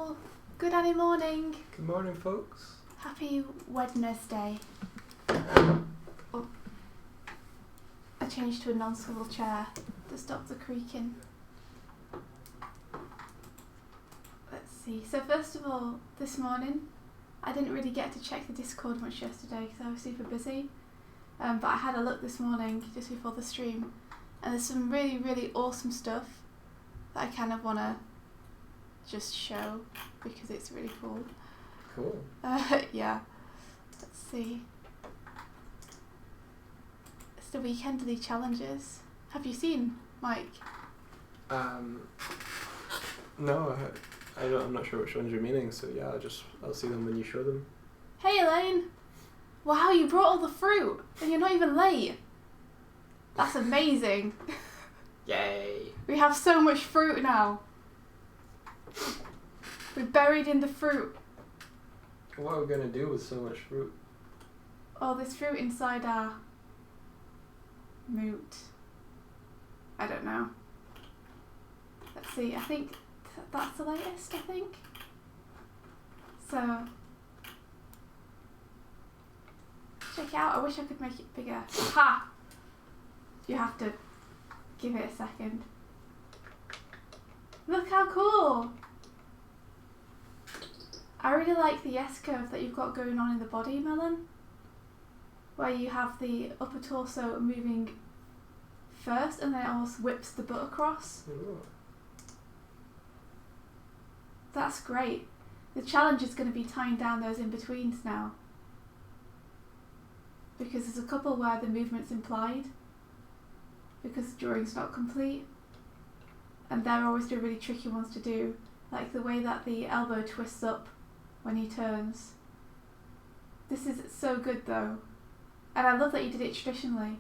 all. Good Annie morning. Good morning, folks. Happy Wednesday. Oh. I changed to a non-swivel chair to stop the creaking. Let's see. So first of all, this morning, I didn't really get to check the Discord much yesterday because I was super busy. But I had a look this morning just before the stream, and there's some really, really awesome stuff that I kind of want to just show because it's really cool. Cool. Yeah. Let's see. It's the weekendly challenges. Have you seen, Mike? No, I'm not sure which ones you're meaning. So yeah, I'll see them when you show them. Hey Elaine! Wow, you brought all the fruit and you're not even late. That's amazing. Yay! We have so much fruit now. We're buried in the fruit. What are we gonna do with so much fruit? Oh, there's fruit inside our moot. I don't know. Let's see, I think that's the latest, I think. So, check it out. I wish I could make it bigger. Ha! You have to give it a second. Look how cool! I really like the S-curve that you've got going on in the body, Melon, where you have the upper torso moving first and then it almost whips the butt across. Ooh. That's great. The challenge is going to be tying down those in-betweens now, because there's a couple where the movement's implied because the drawing's not complete, and they're always the really tricky ones to do, like the way that the elbow twists up when he turns. This is so good though, and I love that you did it traditionally.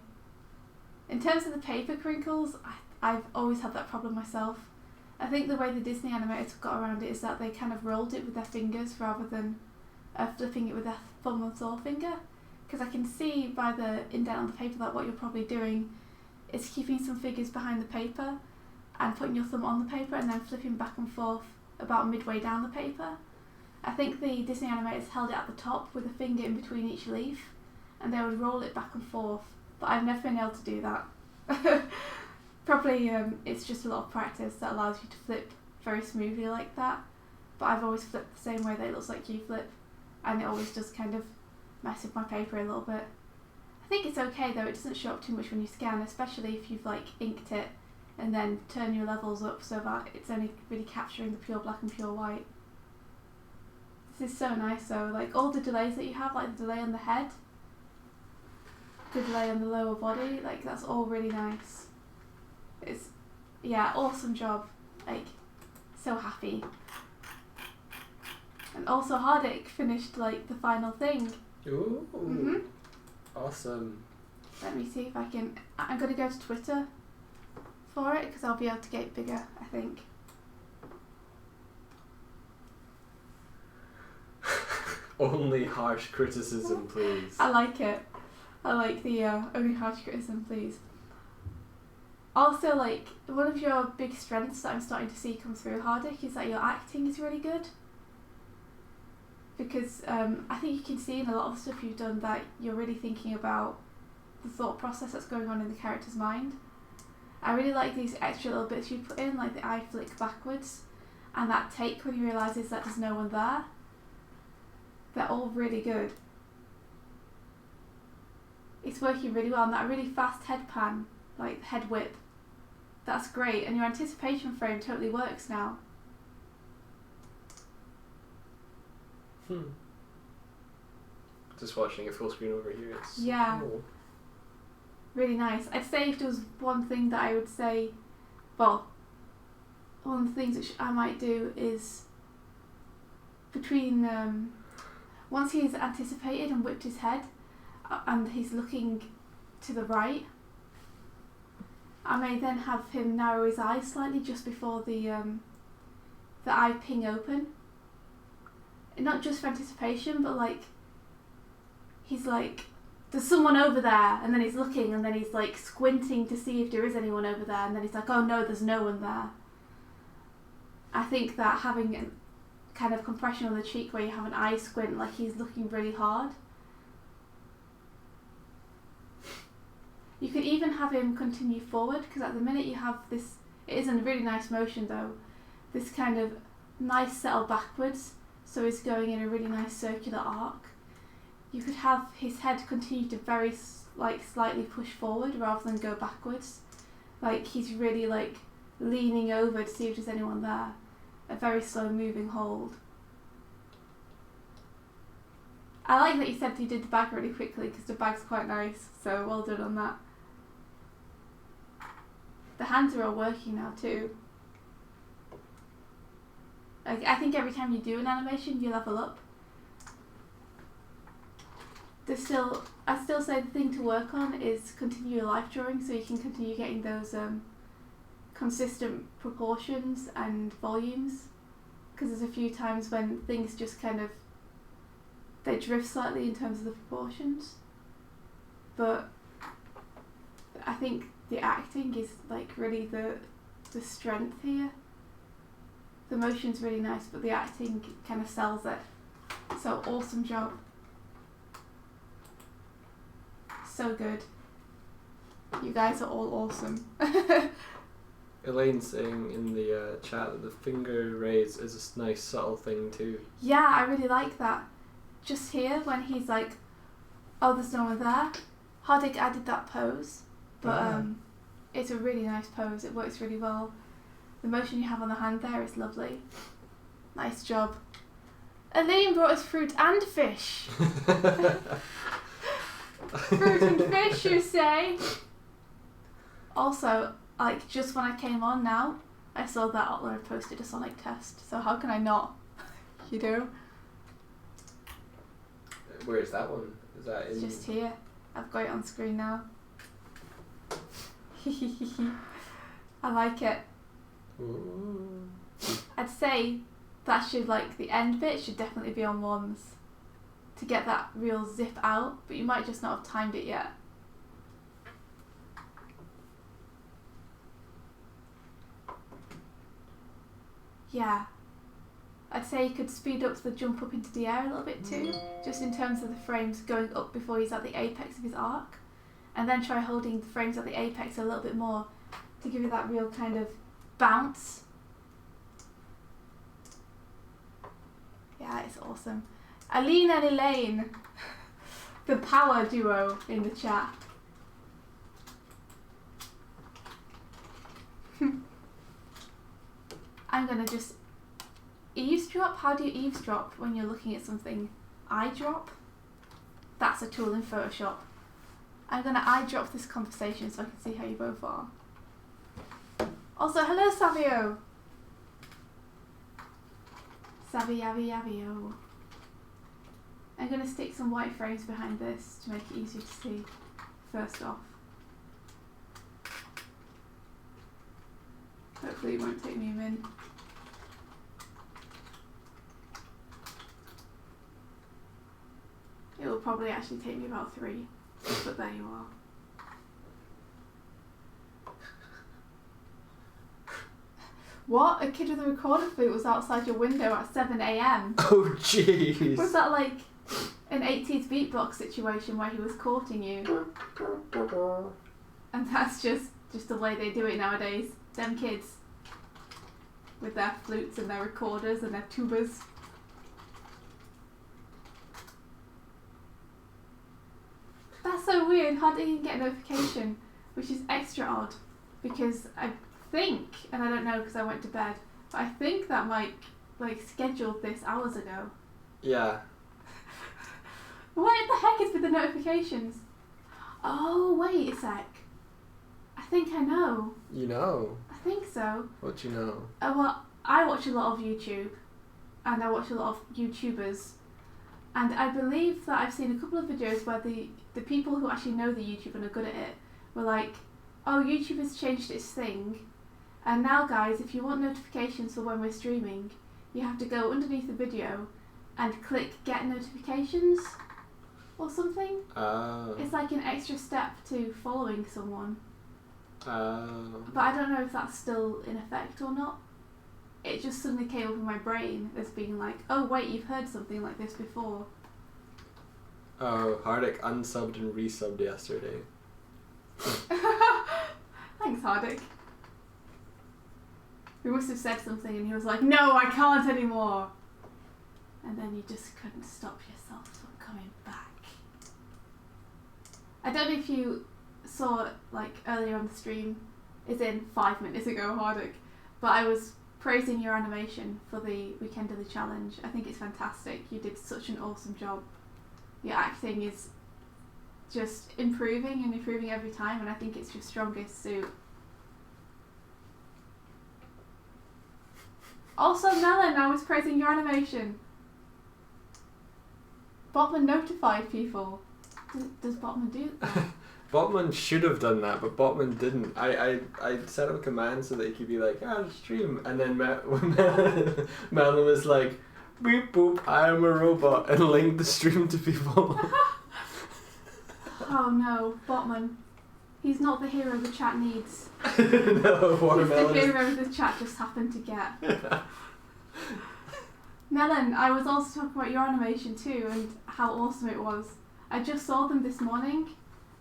In terms of the paper crinkles, I've always had that problem myself. I think the way the Disney animators got around it is that they kind of rolled it with their fingers rather than flipping it with their thumb and forefinger, because I can see by the indent on the paper that what you're probably doing is keeping some figures behind the paper and putting your thumb on the paper and then flipping back and forth about midway down the paper. I think the Disney animators held it at the top with a finger in between each leaf and they would roll it back and forth, but I've never been able to do that. Probably it's just a lot of practice that allows you to flip very smoothly like that, but I've always flipped the same way that it looks like you flip, and it always does kind of mess with my paper a little bit. I think it's okay though, it doesn't show up too much when you scan, especially if you've like inked it and then turn your levels up so that it's only really capturing the pure black and pure white. This is so nice though, like all the delays that you have, like the delay on the head, the delay on the lower body, like that's all really nice. It's, yeah, awesome job, like so happy. And also Hardik finished like the final thing. Ooh, Mm-hmm. Awesome. Let me see if I can, I'm going to go to Twitter for it because I'll be able to get it bigger, I think. Only harsh criticism, please. I like it. I like the only harsh criticism, please. Also, like, one of your big strengths that I'm starting to see come through, Hardik, is that your acting is really good. Because I think you can see in a lot of stuff you've done that you're really thinking about the thought process that's going on in the character's mind. I really like these extra little bits you put in, like the eye flick backwards, and that take when he realises that there's no one there. They're all really good. It's working really well, and that really fast head pan, like head whip, that's great, and your anticipation frame totally works now. Just watching a full screen over here, it's yeah, cool. Really nice. I'd say if there was one thing that I would say, well, one of the things which I might do is between once he's anticipated and whipped his head and he's looking to the right, I may then have him narrow his eyes slightly just before the eye ping open. Not just for anticipation, but like he's like, there's someone over there, and then he's looking, and then he's like squinting to see if there is anyone over there, and then he's like, oh no, there's no one there. I think that having kind of compression on the cheek where you have an eye squint, like he's looking really hard. You could even have him continue forward, because at the minute you have this, it is a really nice motion though, this kind of nice settle backwards, so he's going in a really nice circular arc. You could have his head continue to very slightly push forward rather than go backwards, like he's really like leaning over to see if there's anyone there. A very slow moving hold. I like that you said he did the bag really quickly, because the bag's quite nice, so well done on that. The hands are all working now too. Like, I think every time you do an animation you level up. I still say the thing to work on is continue your life drawing, so you can continue getting those consistent proportions and volumes, because there's a few times when things just kind of, they drift slightly in terms of the proportions, but I think the acting is like really the strength here. The motion's really nice, but the acting kind of sells it. So awesome job. So good. You guys are all awesome. Elaine's saying in the chat that the finger raise is a nice subtle thing too. Yeah, I really like that. Just here, when he's like, oh, there's no one there. Hardig added that pose, but it's a really nice pose. It works really well. The motion you have on the hand there is lovely. Nice job. Elaine brought us fruit and fish. Fruit and fish, you say? Also, like, just when I came on now, I saw that Otler had posted a Sonic test, so how can I not? You know? Where is that one? Is that in? Just here. I've got it on screen now. I like it. Ooh. I'd say that should, like, the end bit should definitely be on ones to get that real zip out, but you might just not have timed it yet. Yeah, I'd say you could speed up the jump up into the air a little bit too, just in terms of the frames going up before he's at the apex of his arc, and then try holding the frames at the apex a little bit more to give you that real kind of bounce. Yeah, it's awesome. Aline and Elaine, the power duo in the chat. I'm gonna just eavesdrop. How do you eavesdrop when you're looking at something? Eye drop? That's a tool in Photoshop. I'm gonna eye drop this conversation so I can see how you both are. Also, hello Savio! Savio. I'm gonna stick some white frames behind this to make it easier to see first off. Hopefully it won't take me a minute. It will probably actually take me about 3, but there you are. What? A kid with a recorder flute was outside your window at 7 AM? Oh jeez! Was that like an 80s beatbox situation where he was courting you? And that's just the way they do it nowadays. Them kids. With their flutes and their recorders and their tubas. That's so weird. How did he get a notification? Which is extra odd. Because I think, and I don't know because I went to bed, but I think that Mike scheduled this hours ago. Yeah. What the heck is with the notifications? Oh, wait a sec. I think I know. You know? I think so. What you know? Well, I watch a lot of YouTube, and I watch a lot of YouTubers, and I believe that I've seen a couple of videos where the people who actually know the YouTube and are good at it were like, oh, YouTube has changed its thing, and now guys, if you want notifications for when we're streaming, you have to go underneath the video and click get notifications or something. Oh. It's like an extra step to following someone. Oh. But I don't know if that's still in effect or not. it just suddenly came up in my brain as being like, oh wait, you've heard something like this before. Oh, Hardik unsubbed and resubbed yesterday. Thanks, Hardik. We must have said something and he was like, no, I can't anymore. And then you just couldn't stop yourself from coming back. I don't know if you saw like earlier on the stream, as in 5 minutes ago, Hardik, but I was praising your animation for the Weekend of the Challenge. I think it's fantastic. You did such an awesome job. Your acting is just improving and improving every time, and I think it's your strongest suit. Also, Melon, I was praising your animation. Botman notified people. Does Botman do that? Botman should have done that, but Botman didn't. I set up a command so that he could be like, stream, and then Melon was like, beep boop, I am a robot, and linked the stream to people. Oh no, Botman. He's not the hero the chat needs. No, Watermelon. He's the hero the chat just happened to get. Melon, I was also talking about your animation too and how awesome it was. I just saw them this morning.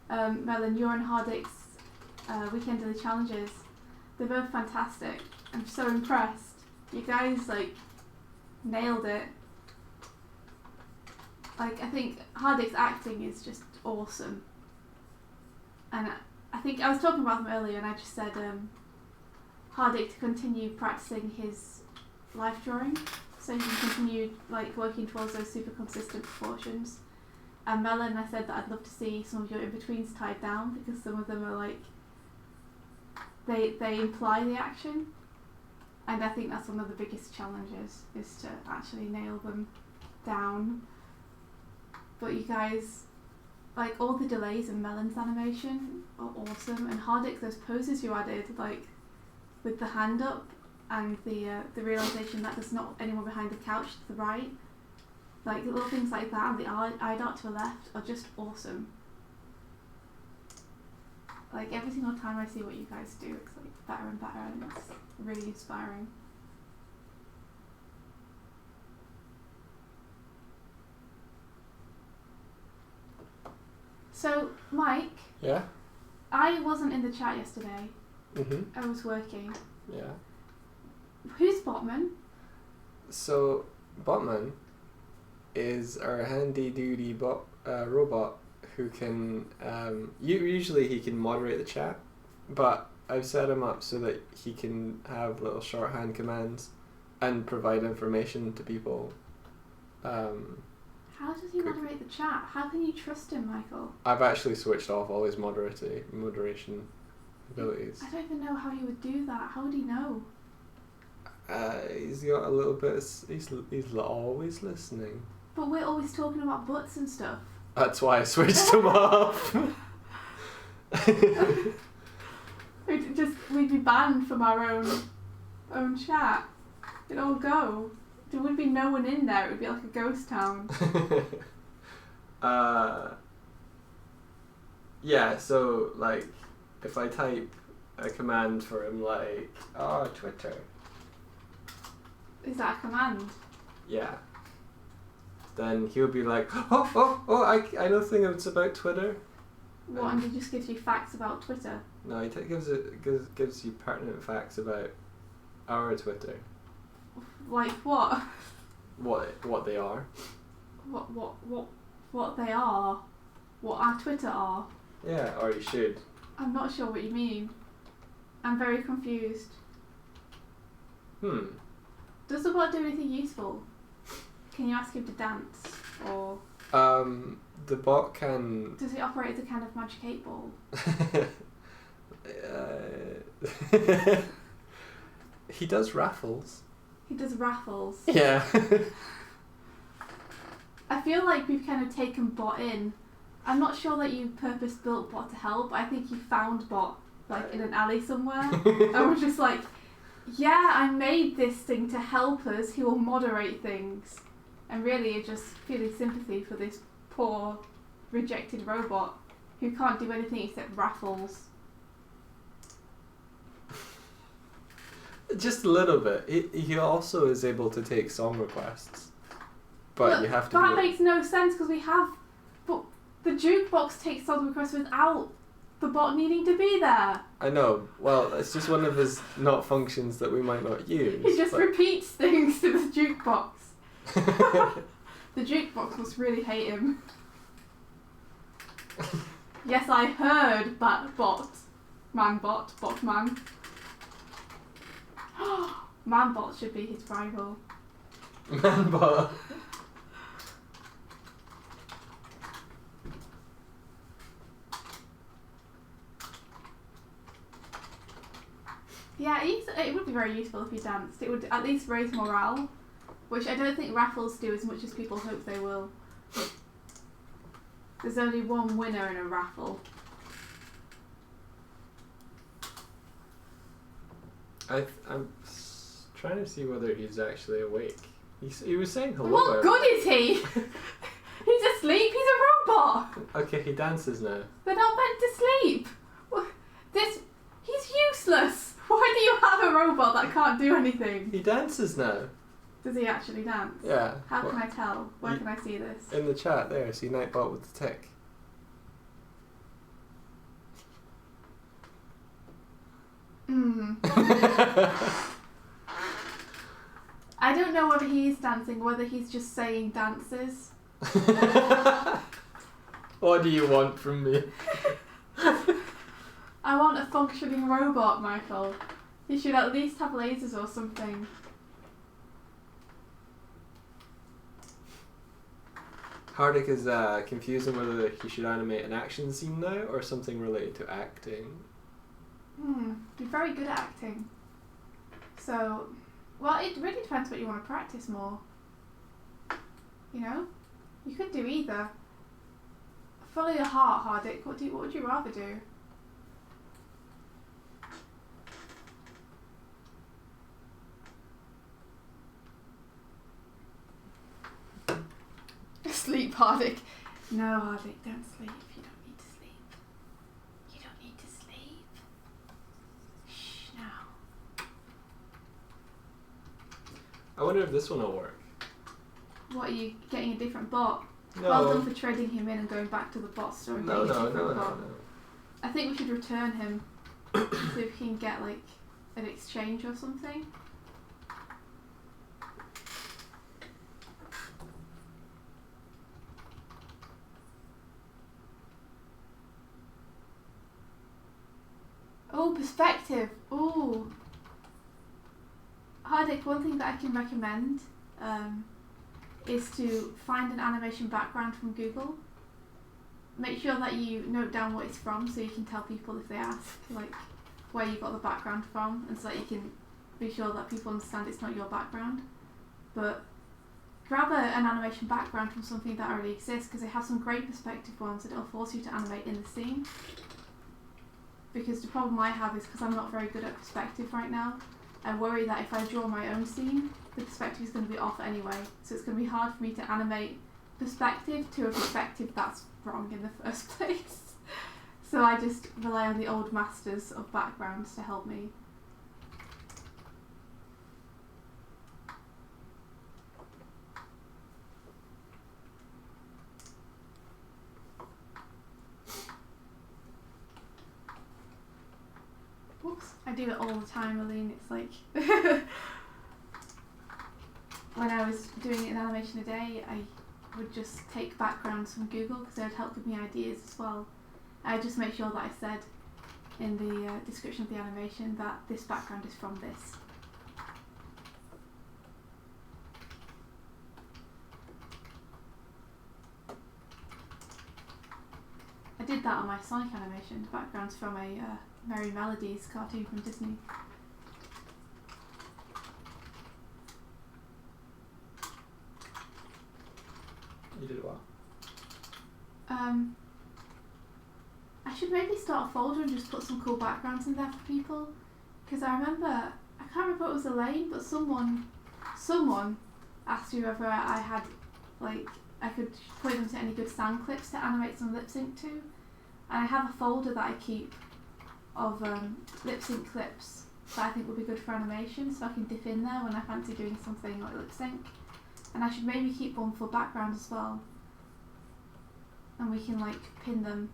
Melon, your and Hardik's Weekend of the Challenges. They're both fantastic. I'm so impressed. You guys like nailed it. Like, I think Hardik's acting is just awesome. And I think I was talking about them earlier and I just said Hardik to continue practicing his life drawing so he can continue like working towards those super consistent proportions. And Melon, I said that I'd love to see some of your in-betweens tied down because some of them are like they imply the action, and I think that's one of the biggest challenges is to actually nail them down. But you guys, like all the delays in Melon's animation are awesome, and Hardik, those poses you added, like with the hand up and the realization that there's not anyone behind the couch to the right, like little things like that, and the eye dot to the left are just awesome. Like every single time I see what you guys do, it's like better and better, and it's really inspiring. So, Mike. Yeah? I wasn't in the chat yesterday. Mm-hmm. I was working. Yeah. Who's Botman? So, Botman is our handy-duty robot who can... usually he can moderate the chat, but I've set him up so that he can have little shorthand commands and provide information to people. How does he moderate the chat? How can you trust him, Michael? I've actually switched off all his moderation abilities. I don't even know how he would do that. How would he know? He's got a little bit. He's always listening. But we're always talking about butts and stuff. That's why I switched him off. We'd be banned from our own chat. It'd all go. There would be no one in there. It would be like a ghost town. Yeah. So like, if I type a command for him, like, Twitter. Is that a command? Yeah. Then he'll be like, I know things about Twitter. What, and he just gives you facts about Twitter? No, he gives you pertinent facts about our Twitter. Like what? What they are. What they are? What our Twitter are? Yeah, or you should. I'm not sure what you mean. I'm very confused. Does the bot do anything useful? Can you ask him to dance? Or the bot can... Does it operate as a kind of magic 8-ball? He does raffles. He does raffles. Yeah. I feel like we've kind of taken bot in. I'm not sure that you purpose-built bot to help. I think you found bot like in an alley somewhere. I was just like, yeah, I made this thing to help us. He will moderate things. And really you're just feeling sympathy for this poor rejected robot who can't do anything except raffles. Just a little bit. He also is able to take song requests, but you have to. That makes no sense because we have, but the jukebox takes song requests without the bot needing to be there. I know. Well, it's just one of his not functions that we might not use. He just repeats things to the jukebox. The jukebox must really hate him. Yes, I heard that bot. Man-bot. Bot-man. Man-bot should be his rival. Man-bot. Yeah, it would be very useful if he danced. It would at least raise morale, which I don't think raffles do as much as people hope they will. There's only one winner in a raffle. I'm trying to see whether he's actually awake. He was saying hello. What good is he? He's asleep. He's a robot. Okay, he dances now. They're not meant to sleep. He's useless. Why do you have a robot that can't do anything? He dances now. Does he actually dance? Yeah. How can I tell? Where can I see this? In the chat there, see Nightbot with the tick. I don't know whether he is dancing, whether he's just saying dances. What do you want from me? I want a functioning robot, Michael. He should at least have lasers or something. Hardik is confusing whether he should animate an action scene now or something related to acting. You're very good at acting. So, well, it really depends what you want to practice more. You know? You could do either. Follow your heart, Hardik. What would you rather do? Sleep, Hardik. No, Hardik, don't sleep. You don't need to sleep. You don't need to sleep. Shh, now. I wonder if this one will work. What, are you getting a different bot? No. Well done for trading him in and going back to the bot store and getting a different bot. No. I think we should return him so we can get like an exchange or something. Oh, perspective. Oh. Hardik, one thing that I can recommend is to find an animation background from Google. Make sure that you note down what it's from so you can tell people if they ask like where you got the background from, and so that you can be sure that people understand it's not your background. But grab an animation background from something that already exists, because they have some great perspective ones that will force you to animate in the scene. Because the problem I have is because I'm not very good at perspective right now, I worry that if I draw my own scene, the perspective is going to be off anyway. So it's going to be hard for me to animate perspective to a perspective that's wrong in the first place. So I just rely on the old masters of backgrounds to help me. Whoops, I do it all the time, Aline. It's like when I was doing an animation a day, I would just take backgrounds from Google because they would help give me ideas as well. I just make sure that I said in the description of the animation that this background is from this. I did that on my Sonic animation. The background's from a Merry Melodies cartoon from Disney. You did what? I should maybe start a folder and just put some cool backgrounds in there for people. Because I remember, I can't remember if it was Elaine, but someone asked me whether I had, like, I could point them to any good sound clips to animate some lip sync to. And I have a folder that I keep of lip sync clips that I think would be good for animation, so I can dip in there when I fancy doing something like lip sync. And I should maybe keep one for background as well. And we can like pin them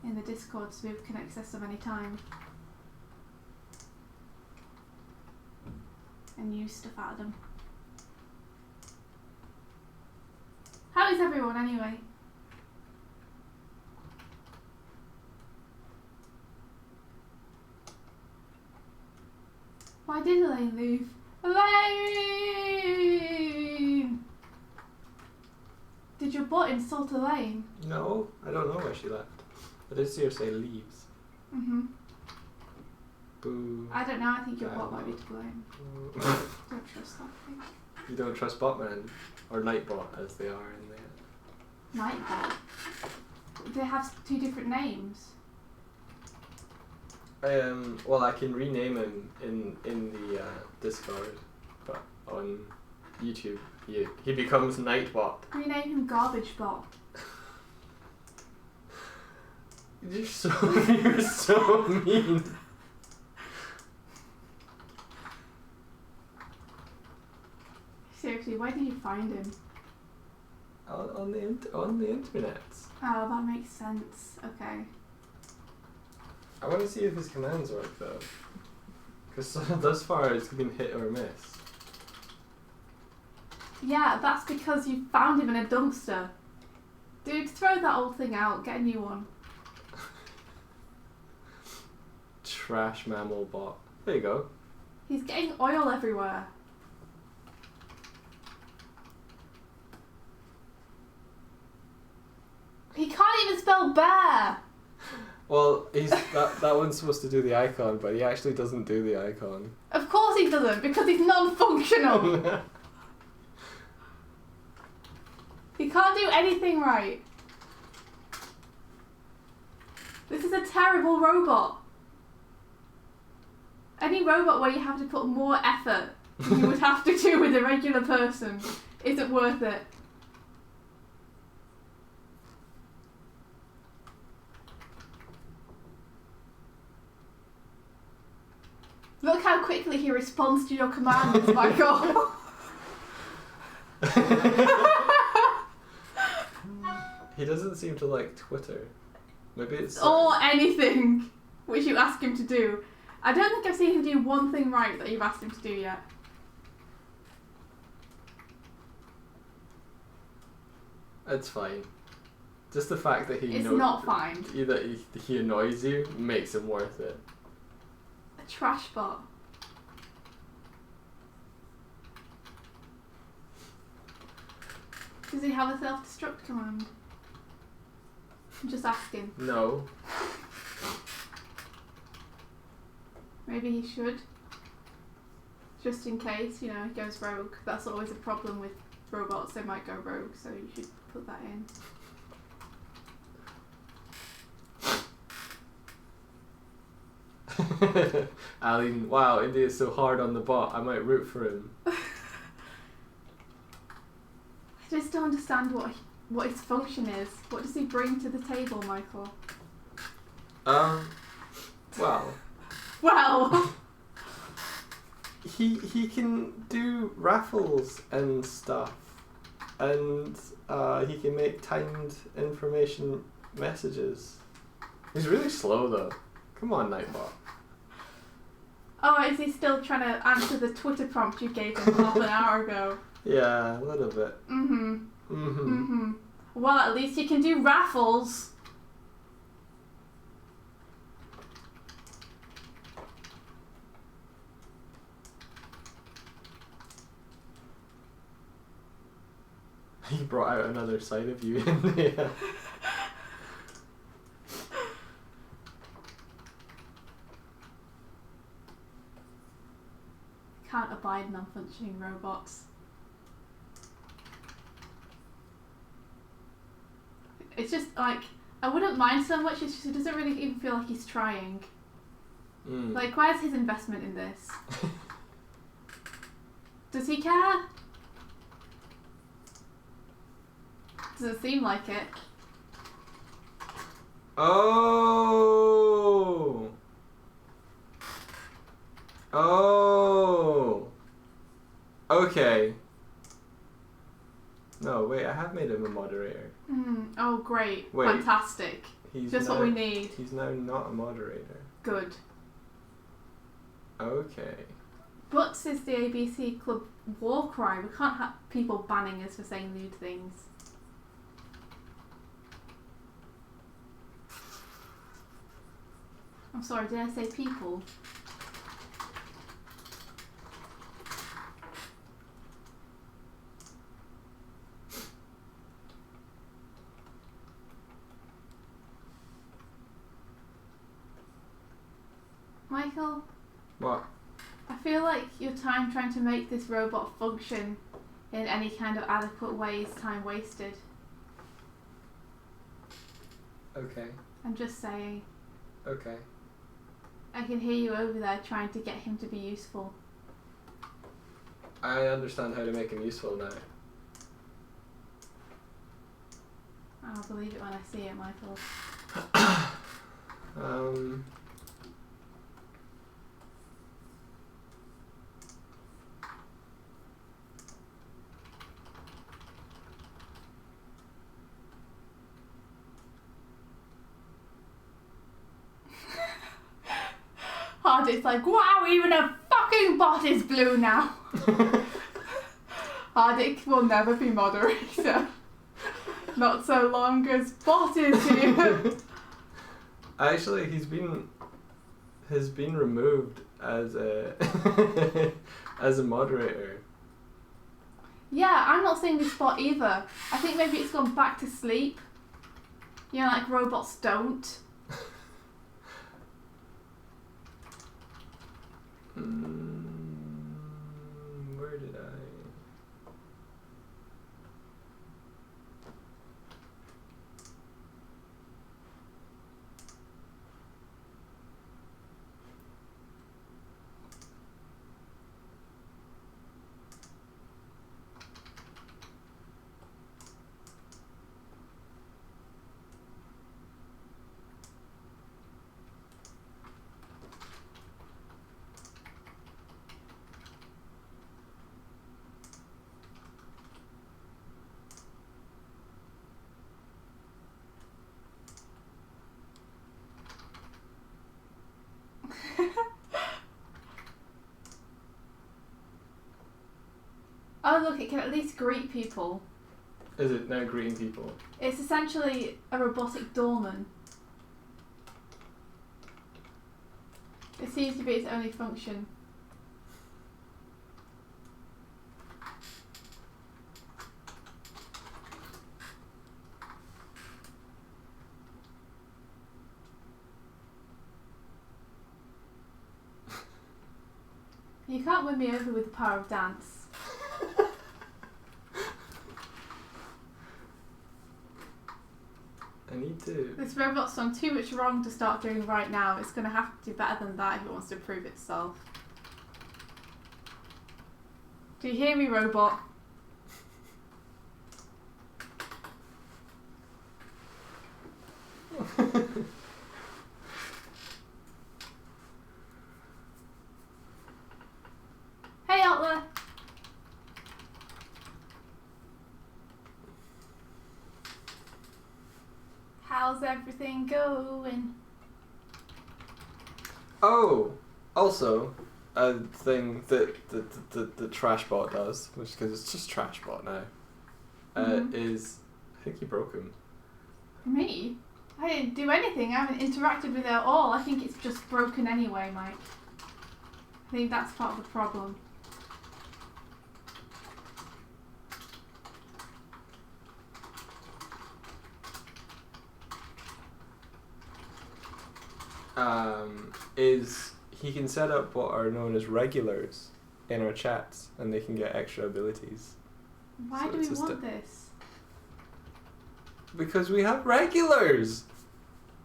in the Discord so we can access them anytime. And use stuff out of them. How is everyone anyway? Why did Elaine leave? Elaine! Did your bot insult Elaine? No, I don't know why she left. I did see her say leaves. Mhm. Boo. I don't know, I think your bot might be to blame. Don't trust that thing. You don't trust Botman, or Nightbot as they are in there. Nightbot? They have two different names. Well, I can rename him in the Discord, but on YouTube he becomes Nightbot. Rename him Garbage Bot. You're so mean. Seriously, where did you find him? On the internet. Oh, that makes sense. Okay. I want to see if his commands work though, because thus far it's been hit or miss. Yeah, that's because you found him in a dumpster. Dude, throw that old thing out. Get a new one. Trash mammal bot. There you go. He's getting oil everywhere. He can't even spell bear! Well, that one's supposed to do the icon, but he actually doesn't do the icon. Of course he doesn't, because he's non-functional! He can't do anything right. This is a terrible robot. Any robot where you have to put more effort than you would have to do with a regular person isn't worth it. Look how quickly he responds to your commands, Michael. He doesn't seem to like Twitter. Maybe it's... Or anything which you ask him to do. I don't think I've seen him do one thing right that you've asked him to do yet. It's fine. Just the fact that he It's not fine. That he annoys you makes him worth it. A trash bot. Does he have a self-destruct command? I'm just asking. No. Maybe he should. Just in case, you know, he goes rogue. That's always a problem with robots, they might go rogue, so you should put that in. Aline, wow, India's so hard on the bot, I might root for him. I just don't understand what his function is. What does he bring to the table, Michael? Well. Well! He can do raffles and stuff. And he can make timed information messages. He's really slow though. Come on, Nightbot. Oh, is he still trying to answer the Twitter prompt you gave him half an hour ago? Yeah, a little bit. Well, at least you can do raffles. He brought out another side of you in there. Can't abide non-functioning robots. It's just like, I wouldn't mind so much, it's just, it doesn't really even feel like he's trying. Like, where's his investment in this? Does he care? Doesn't seem like it. Oh! Oh. Okay. No, wait, I have made him a moderator. Oh, great. Wait. Fantastic. He's Just now, what we need. He's now not a moderator. Good. Okay. Butts is the ABC Club war cry. We can't have people banning us for saying lewd things. I'm sorry, did I say people? Michael? What? I feel like your time trying to make this robot function in any kind of adequate way is time wasted. Okay. I'm just saying. Okay. I can hear you over there trying to get him to be useful. I understand how to make him useful now. I'll believe it when I see it, Michael. Hardit's like, wow, even a fucking bot is blue now. Hardik will never be moderator. Not so long as bot is here. Actually, he's been removed as a as a moderator. Yeah, I'm not saying this bot either. I think maybe it's gone back to sleep. You know, like robots don't. Where did I? Oh look, it can at least greet people. Is it now greeting people? It's essentially a robotic doorman. It seems to be its only function. You can't win me over with the power of dance. I need to. This robot's done too much wrong to start doing right now. It's going to have to do better than that if it wants to prove itself. Do you hear me, robot? Hey, Otler. How's everything going? Oh, also, a thing that the trash bot does, which because it's just trash bot now, is I think you broke him. Me? I didn't do anything. I haven't interacted with it at all. I think it's just broken anyway, Mike. I think that's part of the problem. Is he can set up what are known as regulars in our chats, and they can get extra abilities. Why So do it's we just want this? Because we have regulars.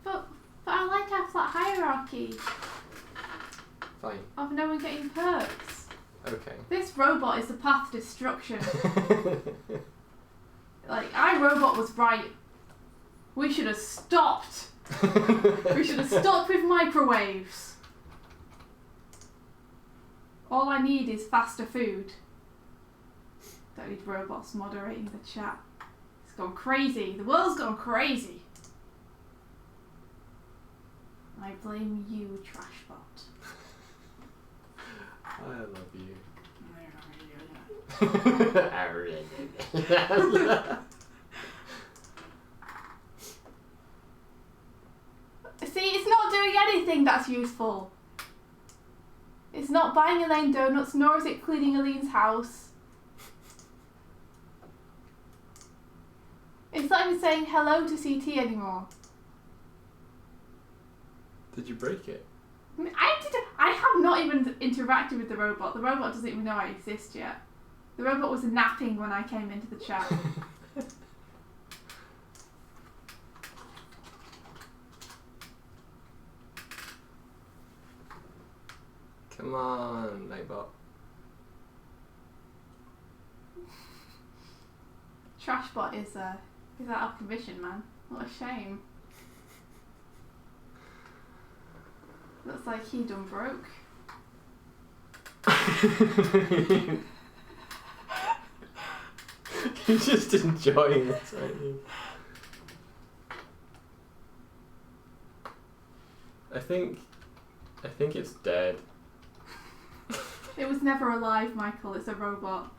But I like our flat hierarchy Fine. of no one getting perks. Okay. This robot is the path to destruction. Like, iRobot was right. We should have stopped. We should have stopped with microwaves. All I need is faster food. Don't need robots moderating the chat. It's gone crazy. The world's gone crazy. I blame you, Trashbot. I love you. See, it's not doing anything that's useful. It's not buying Elaine donuts, nor is it cleaning Elaine's house. It's not even saying hello to CT anymore. Did you break it? I have not even interacted with the robot. The robot doesn't even know I exist yet. The robot was napping when I came into the chat. Come on, Nightbot. Trashbot is out of commission, man. What a shame. Looks like he done broke. You're just enjoying this, aren't you? I think it's dead. It was never alive, Michael. It's a robot.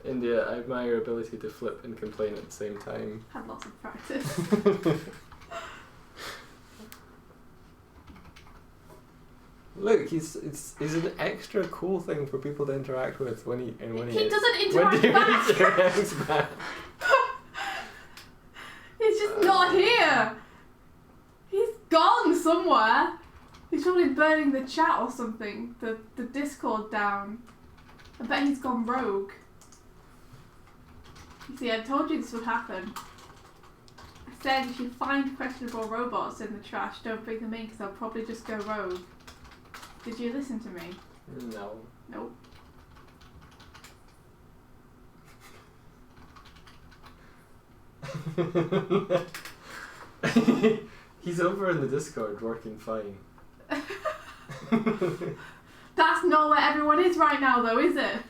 India, I admire your ability to flip and complain at the same time. Had lots of practice. Look, he's an extra cool thing for people to interact with when he doesn't interact back. interacts back. He's just not here. He's gone somewhere. He's probably burning the chat or something. The Discord down. I bet he's gone rogue. You see, I told you this would happen. I said if you find questionable robots in the trash, don't bring them in because they'll probably just go rogue. Did you listen to me? No. Nope. He's over in the Discord working fine. That's not where everyone is right now though, is it?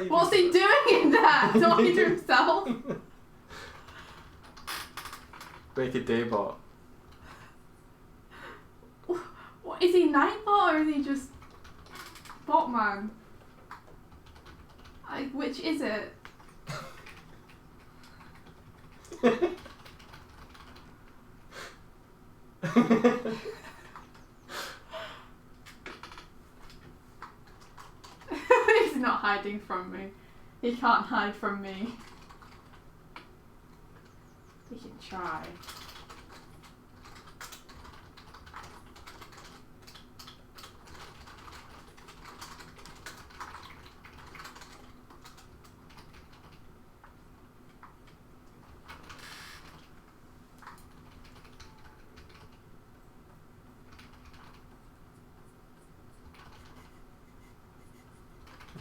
What's he doing in there? Talking to himself? Make a daybot. What, is he Nightbot or is he just Botman? Which is it? He's not hiding from me. He can't hide from me. He can try.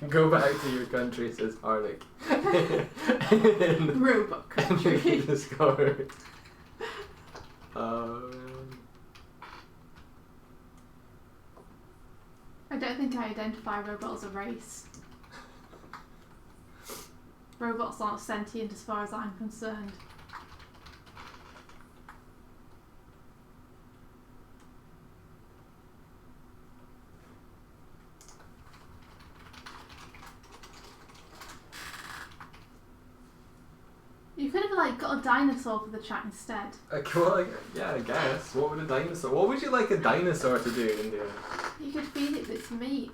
Go back to your country, says Harlech. Robot country. Discovered. I don't think I identify robots as a race. Robots aren't sentient as far as I'm concerned. You could have got a dinosaur for the chat instead. Yeah, I guess. What would a dinosaur? What would you like a dinosaur to do, India? You could feed it its meat.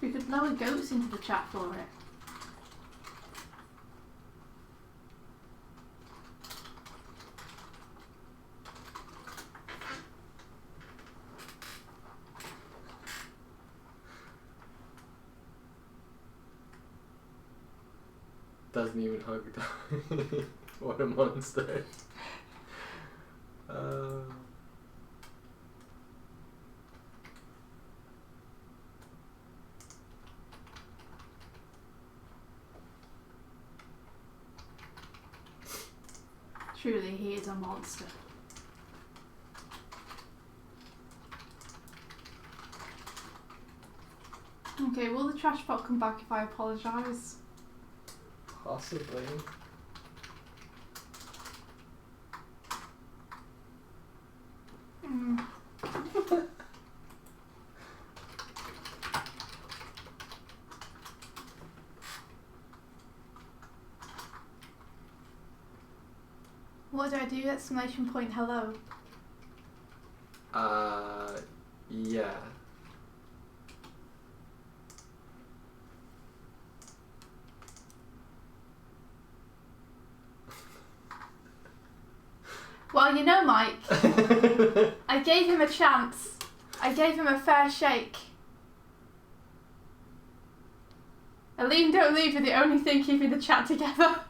You could lower goats into the chat for it. Doesn't even hug. What a monster. Truly, he is a monster. Okay, will the trash bot come back if I apologise? Possibly. Mm. What do I do? Exclamation point hello. Yeah. Well, you know, Mike, I gave him a chance. I gave him a fair shake. Aline, don't leave. You're the only thing keeping the chat together.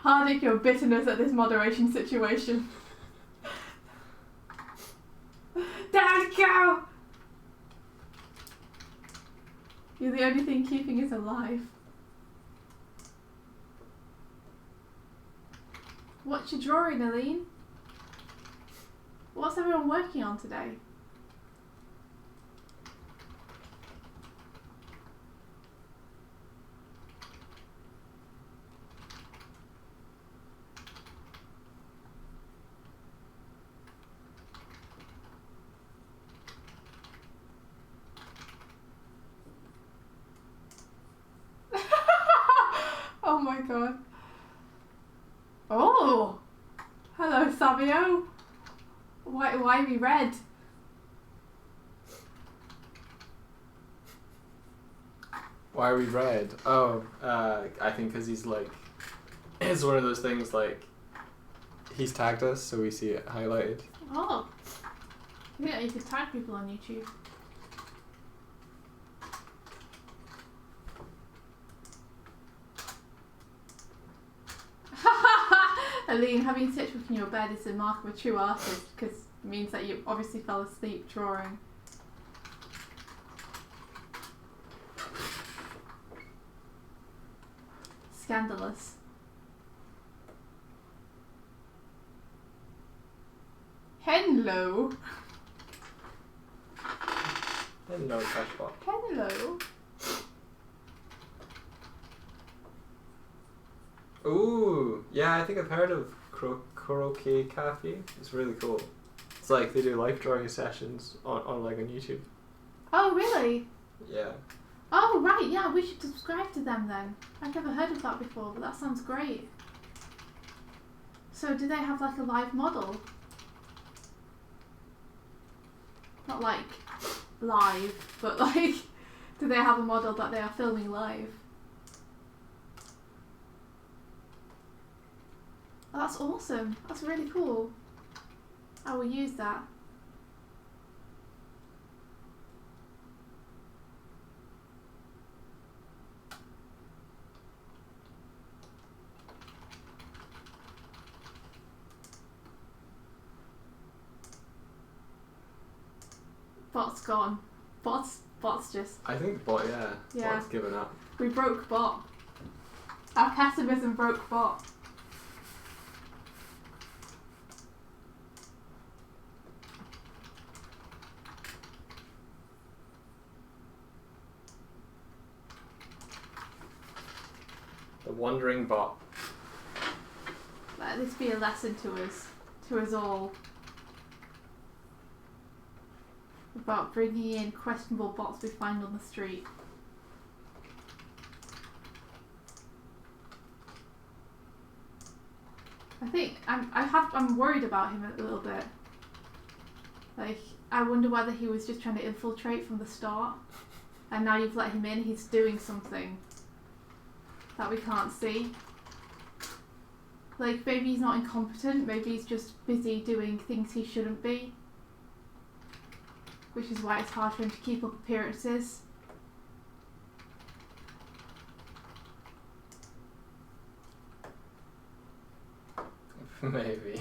Hardik, your bitterness at this moderation situation. Dad, go! You're the only thing keeping us alive. What's your drawing, Aline? What's everyone working on today? Oh my god. Oh! Hello, Savio. Why we red? Why are we red? Oh, I think because he's like, it's one of those things like, he's tagged us, so we see it highlighted. Oh. Yeah, you could tag people on YouTube. Aline, having a sketchbook in your bed is a mark of a true artist because it means that you obviously fell asleep drawing. Scandalous. Hello. Hello, Cashbot. Hello. Ooh, yeah, I think I've heard of Karaoke Cafe. It's really cool. It's like they do live drawing sessions on YouTube. Oh, really? Yeah. Oh, right, yeah, we should subscribe to them then. I've never heard of that before, but that sounds great. So do they have like a live model? Not like live, but like, do they have a model that they are filming live? Oh, that's awesome. That's really cool. I will use that. Bot's gone. Bot's just... I think bot, yeah. Yeah. Bot's given up. We broke bot. Our pessimism broke bot. The wandering bot. Let this be a lesson to us all. About bringing in questionable bots we find on the street. I think I'm worried about him a little bit. Like, I wonder whether he was just trying to infiltrate from the start, and now you've let him in, he's doing something that we can't see. Like, maybe he's not incompetent, maybe he's just busy doing things he shouldn't be. Which is why it's hard for him to keep up appearances. Maybe.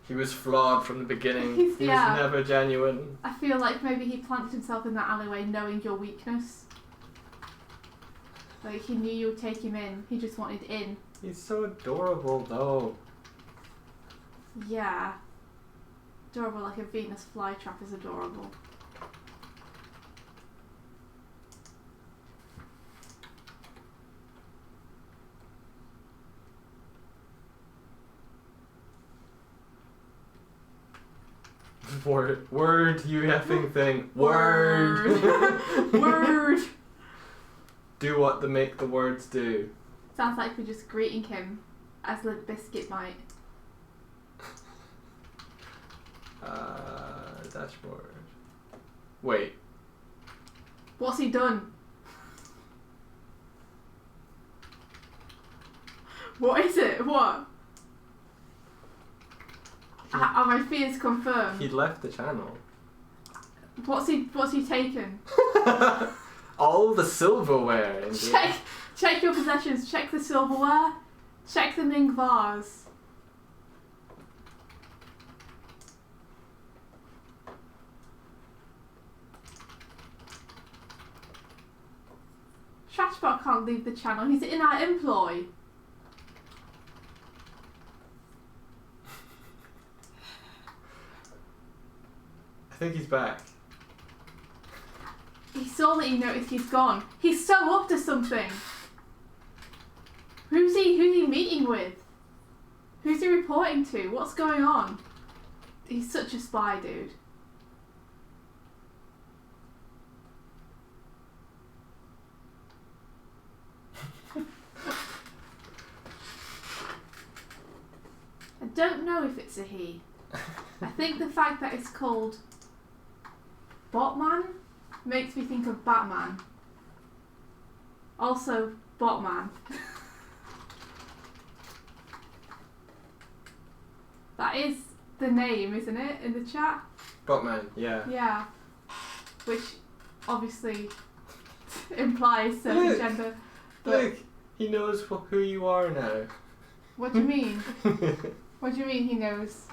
He was flawed from the beginning. He was never genuine. I feel like maybe he planted himself in that alleyway knowing your weakness. Like, he knew you would take him in. He just wanted in. He's so adorable, though. Yeah. Adorable, like a Venus flytrap is adorable. Word, you effing thing. Word. Word. Do what the make the words do. Sounds like we're just greeting him as Limp Biscuit might. Dashboard. Wait. What's he done? What is it? What? Are my fears confirmed? He'd left the channel. What's he taken? All the silverware. In here. Check your possessions. Check the silverware. Check the Ming vase. Trashbot can't leave the channel. He's in our employ. I think he's back. He saw that you noticed he's gone. He's so up to something. Who's he meeting with? Who's he reporting to? What's going on? He's such a spy, dude. I don't know if it's a he. I think the fact that it's called Botman makes me think of Batman. Also, Botman. That is the name, isn't it, in the chat? Botman, yeah. Yeah. Which obviously implies certain Look, gender. But Look, he knows who you are now. what do you mean? What do you mean he knows?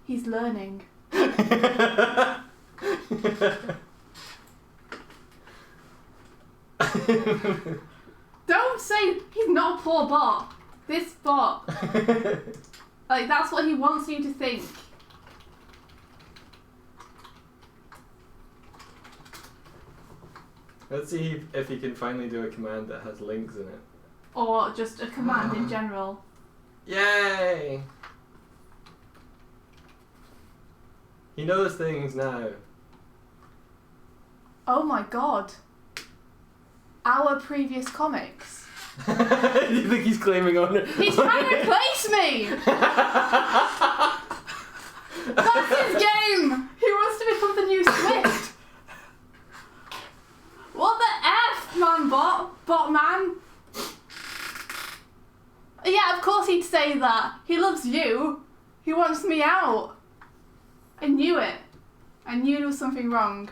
He's learning. Don't say he's not a poor bot. This bot. Like, that's what he wants you to think. Let's see if he can finally do a command that has links in it. Or just a command in general. Yay! He knows things now. Oh my god. Our previous comics. Do you think he's claiming honor? He's trying to replace me! That's his game! He wants to become the new Swift! What the F, man, bot man? Yeah, of course he'd say that. He loves you. He wants me out. I knew it. I knew there was something wrong.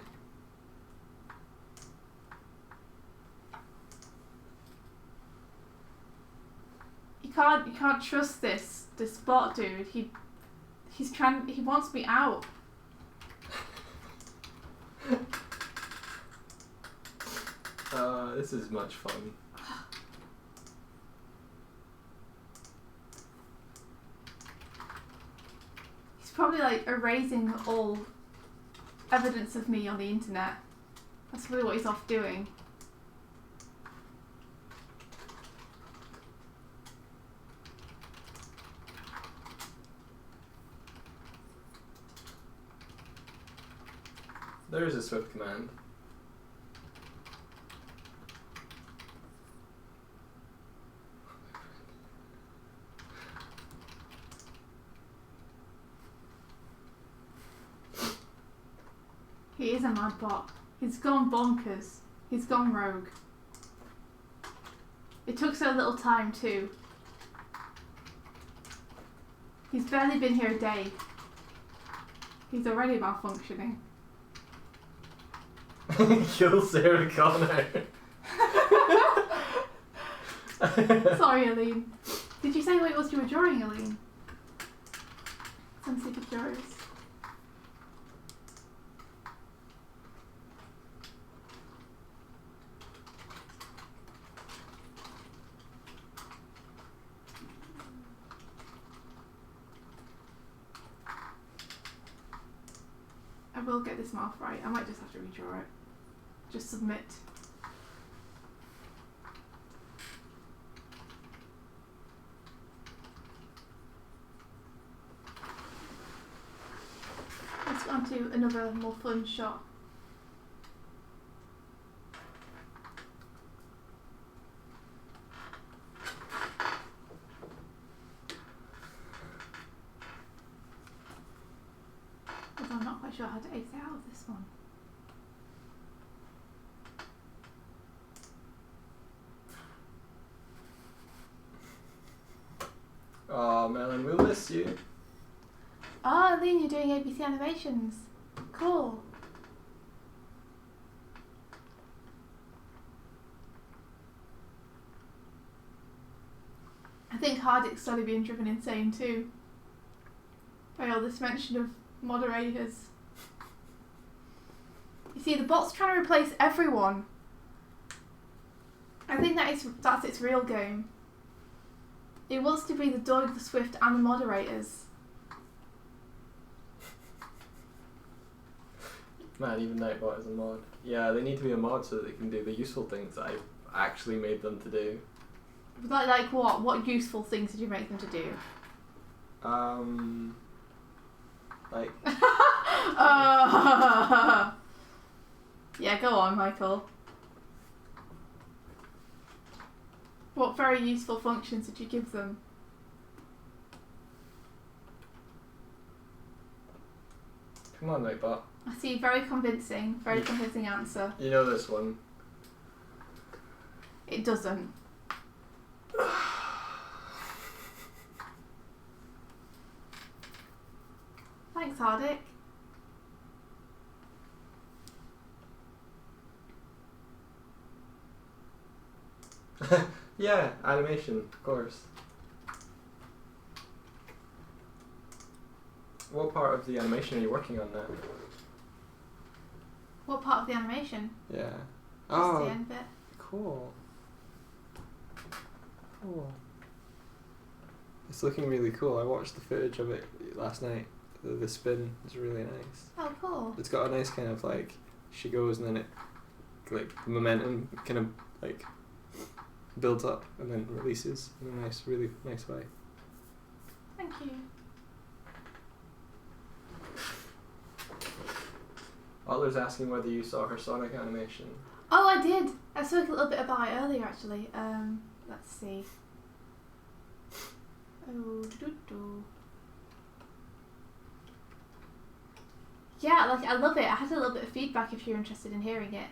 You can't trust this bot, dude. He wants me out. This is much fun. He's probably like erasing all evidence of me on the internet. That's really what he's off doing. There is a Swift command. He is a mad bot. He's gone bonkers. He's gone rogue. It took so little time too. He's barely been here a day. He's already malfunctioning. Kill Sarah Connor. Sorry, Aline. Did you say what it was you were drawing, Aline? I'm super curious. I will get this math right. I might just have to redraw it. Just submit. Let's go on to another more fun shot. Although I'm not quite sure how to exit out of this one. Oh, Melon, we'll miss you. Oh, Lean, you're doing ABC animations. Cool. I think Hardik's slowly being driven insane too by all this mention of moderators. You see, the bot's trying to replace everyone. I think that's its real game. It wants to be the dog, the Swift, and the moderators. Man, even Nightbot is a mod. Yeah, they need to be a mod so that they can do the useful things that I actually made them to do. Like what? What useful things did you make them to do? Like... Yeah, go on, Michael. What very useful functions did you give them? Come on, Nightbot. I see, very convincing answer. You know this one. It doesn't. Thanks, Hardik. Yeah, animation, of course. What part of the animation are you working on now? What part of the animation? Yeah. Just the end bit. Cool. Cool. It's looking really cool. I watched the footage of it last night. The spin is really nice. Oh, cool. It's got a nice kind of like, she goes and then it, like, the momentum kind of like builds up and then releases in a nice, really nice way. Thank you. Otter's asking whether you saw her Sonic animation. Oh, I did. I spoke a little bit about it earlier, actually. Let's see. Oh, doo-doo. Yeah, like, I love it. I had a little bit of feedback if you're interested in hearing it.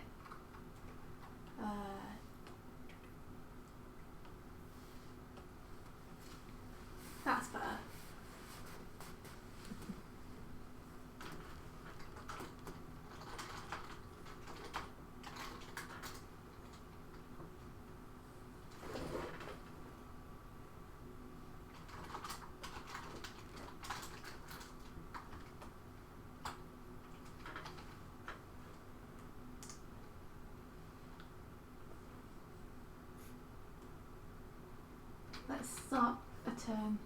That's better. Let's start a turn.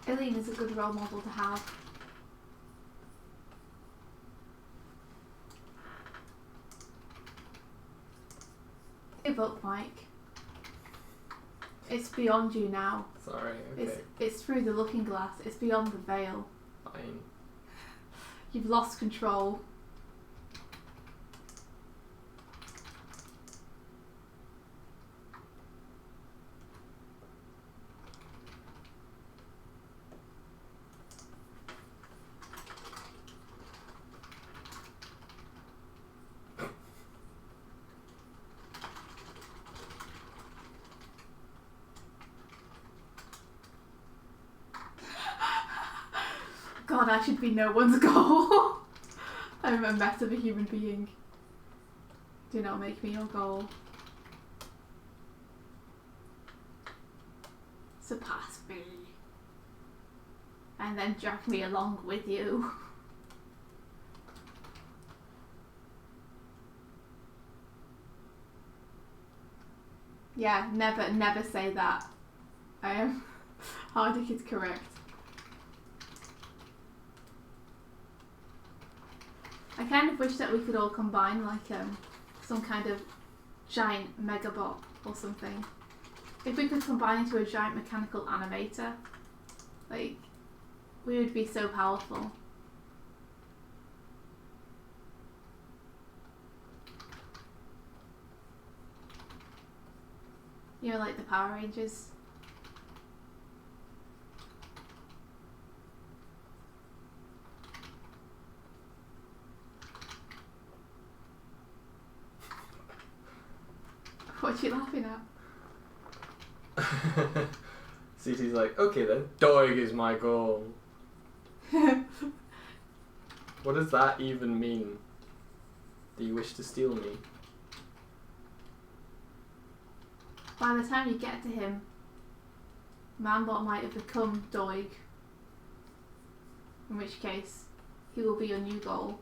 Eileen is a good role model to have. Give up, Mike. It's beyond you now. Sorry, okay. It's through the looking glass. It's beyond the veil. Fine. You've lost control. God, I should be no one's goal. I'm a mess of a human being. Do not make me your goal. Surpass me. And then drag me along with you. Yeah, never say that. Hardick is correct. I kind of wish that we could all combine like some kind of giant megabot or something. If we could combine into a giant mechanical animator, like, we would be so powerful. You know, like the Power Rangers. What are you laughing at? CT's like, okay then, Doig is my goal. What does that even mean? Do you wish to steal me? By the time you get to him, Manbot might have become Doig. In which case, he will be your new goal.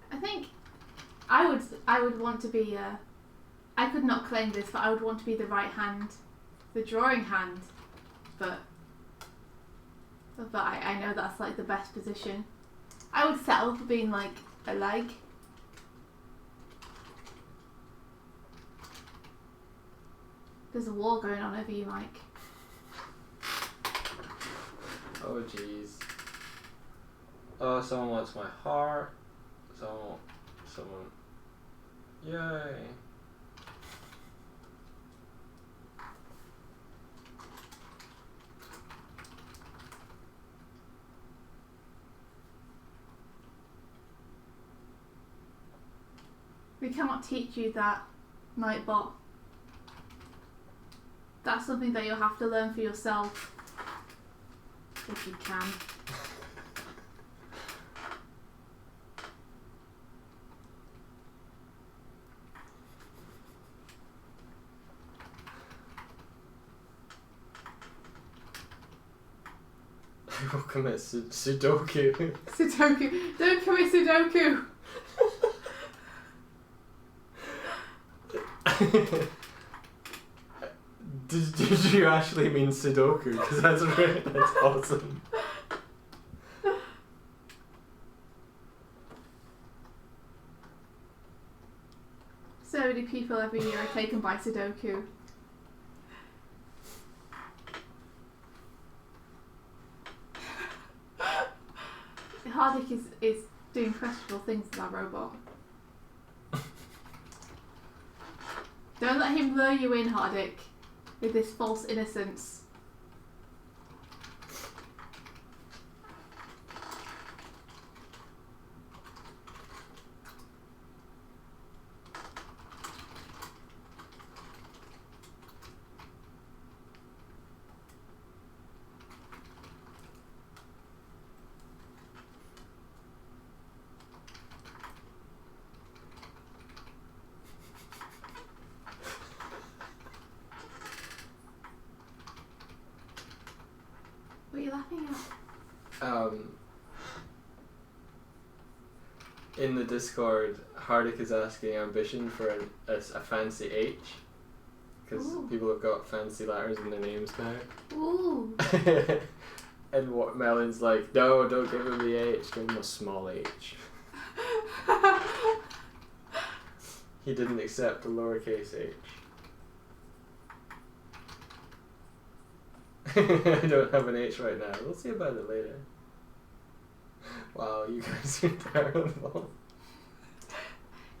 I think I would want to be I could not claim this, but I would want to be the right hand, the drawing hand, but I know that's like the best position. I would settle for being like a leg. There's a war going on over you, Mike. Oh jeez. Oh, someone wants my heart. Someone. Yay. We cannot teach you that, Nightbot. That's something that you'll have to learn for yourself. If you can. I will commit Sudoku. Sudoku. Don't commit Sudoku. Did you actually mean Sudoku? Because that's awesome. So many people every year are taken by Sudoku. Hardick is doing questionable things to that robot. Don't let him lure you in, Hardick, with this false innocence. What are you laughing at? In the Discord, Hardick is asking Ambition for a fancy H. Because people have got fancy letters in their names now. Ooh. And what Melon's like, no, don't give him the H, give him a small H. He didn't accept the lowercase h. I don't have an H right now. We'll see about it later. Wow, you guys are terrible.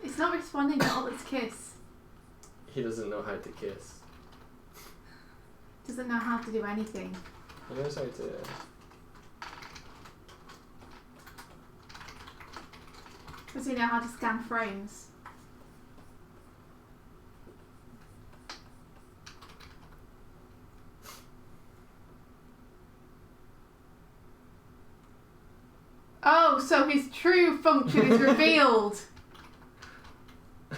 It's not responding to all its kiss. He doesn't know how to kiss. Doesn't know how to do anything. He knows how to... Does he know how to scan frames? Oh, so his true function is revealed.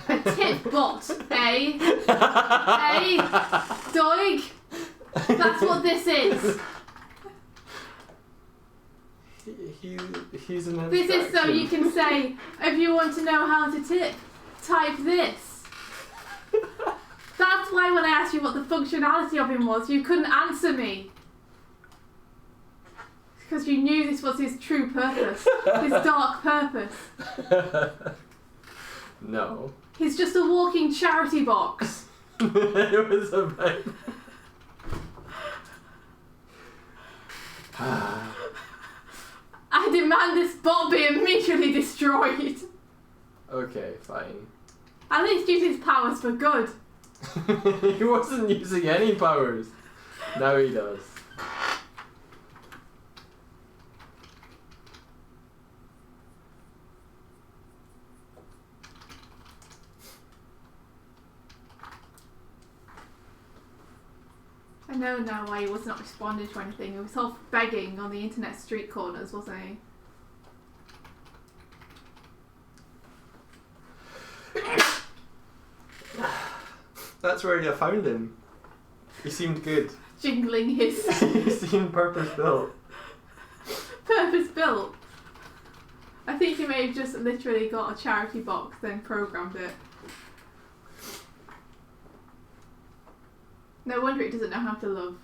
A tip bot, eh? Eh? Doig? That's what this is. He's an abstraction. This is so you can say, if you want to know how to tip, type this. That's why when I asked you what the functionality of him was, you couldn't answer me. Because you knew this was his true purpose, his dark purpose. No. He's just a walking charity box. It was about... I demand this bot be immediately destroyed. Okay, fine. At least use his powers for good. He wasn't using any powers. Now he does. I know now why he was not responding to anything. He was all begging on the internet street corners, wasn't he? That's where you found him. He seemed good. Jingling his He seemed purpose-built. purpose-built. I think he may have just literally got a charity box, then programmed it. No wonder it doesn't know how to love.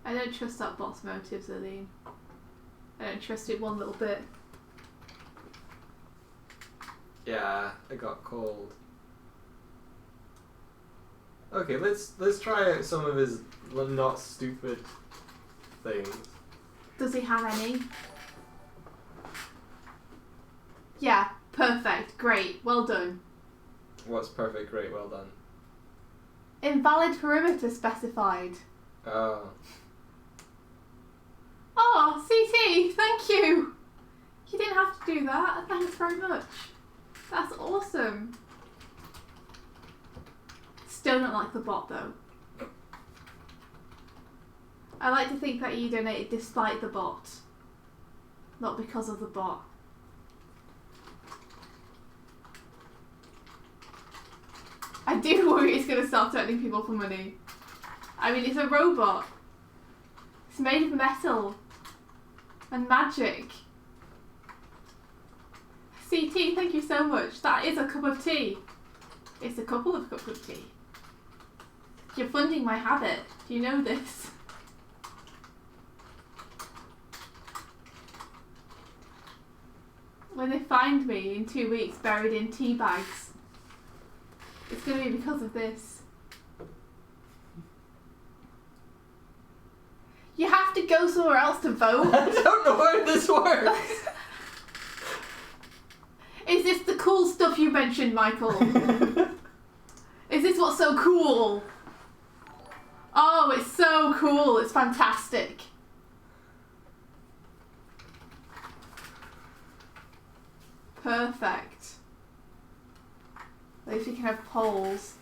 I don't trust that bot's motives, Aline. I don't trust it one little bit. Yeah, it got cold. Okay, let's try out some of his not stupid things. Does he have any? Yeah, perfect, great, well done. What's perfect? Great, well done. Invalid perimeter specified. Oh. Oh, CT, thank you. You didn't have to do that. Thanks very much. That's awesome. Still don't like the bot though. I like to think that you donated despite the bot, not because of the bot. I do worry it's going to start threatening people for money. I mean, it's a robot. It's made of metal and magic. CT, thank you so much. That is a cup of tea. It's a couple of cups of tea. You're funding my habit. Do you know this? When they find me in 2 weeks buried in tea bags, it's going to be because of this. You have to go somewhere else to vote. I don't know how this works. Is this the cool stuff you mentioned, Michael? Is this what's so cool? Oh, it's so cool. It's fantastic. Perfect. At least we can have polls.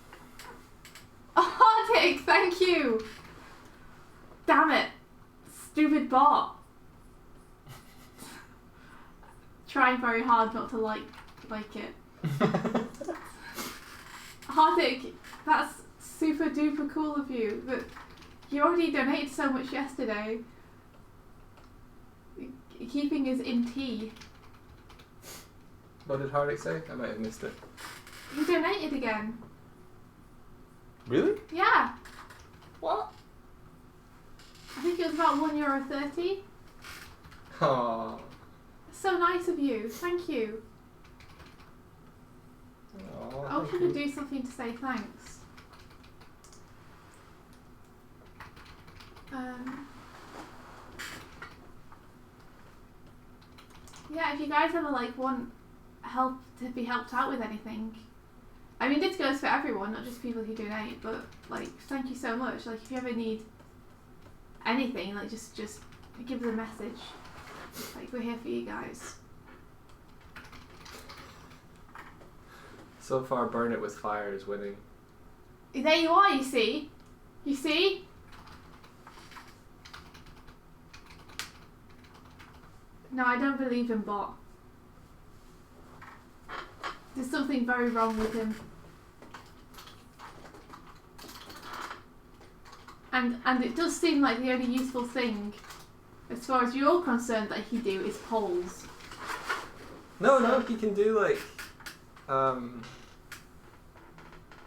Oh, Dick, thank you. Damn it. Stupid bot. Trying very hard not to like it. Hardik, that's super duper cool of you. But you already donated so much yesterday. Keeping us in tea. What did Hardik say? I might have missed it. He donated again. Really? Yeah. What? I think it was about €1.30. Aww. So nice of you. Thank you. Aww, I wish I thank could you. do something to say thanks. Yeah, if you guys ever want help to be helped out with anything, I mean this goes for everyone, not just people who donate, but thank you so much. If you ever need anything, just give us a message. We're here for you guys. So far, Burn It With Fire is winning. There you are, you see? You see? No, I don't believe in Bot. There's something very wrong with him. And it does seem like the only useful thing, as far as you're concerned, that he do is polls. No, he can do like,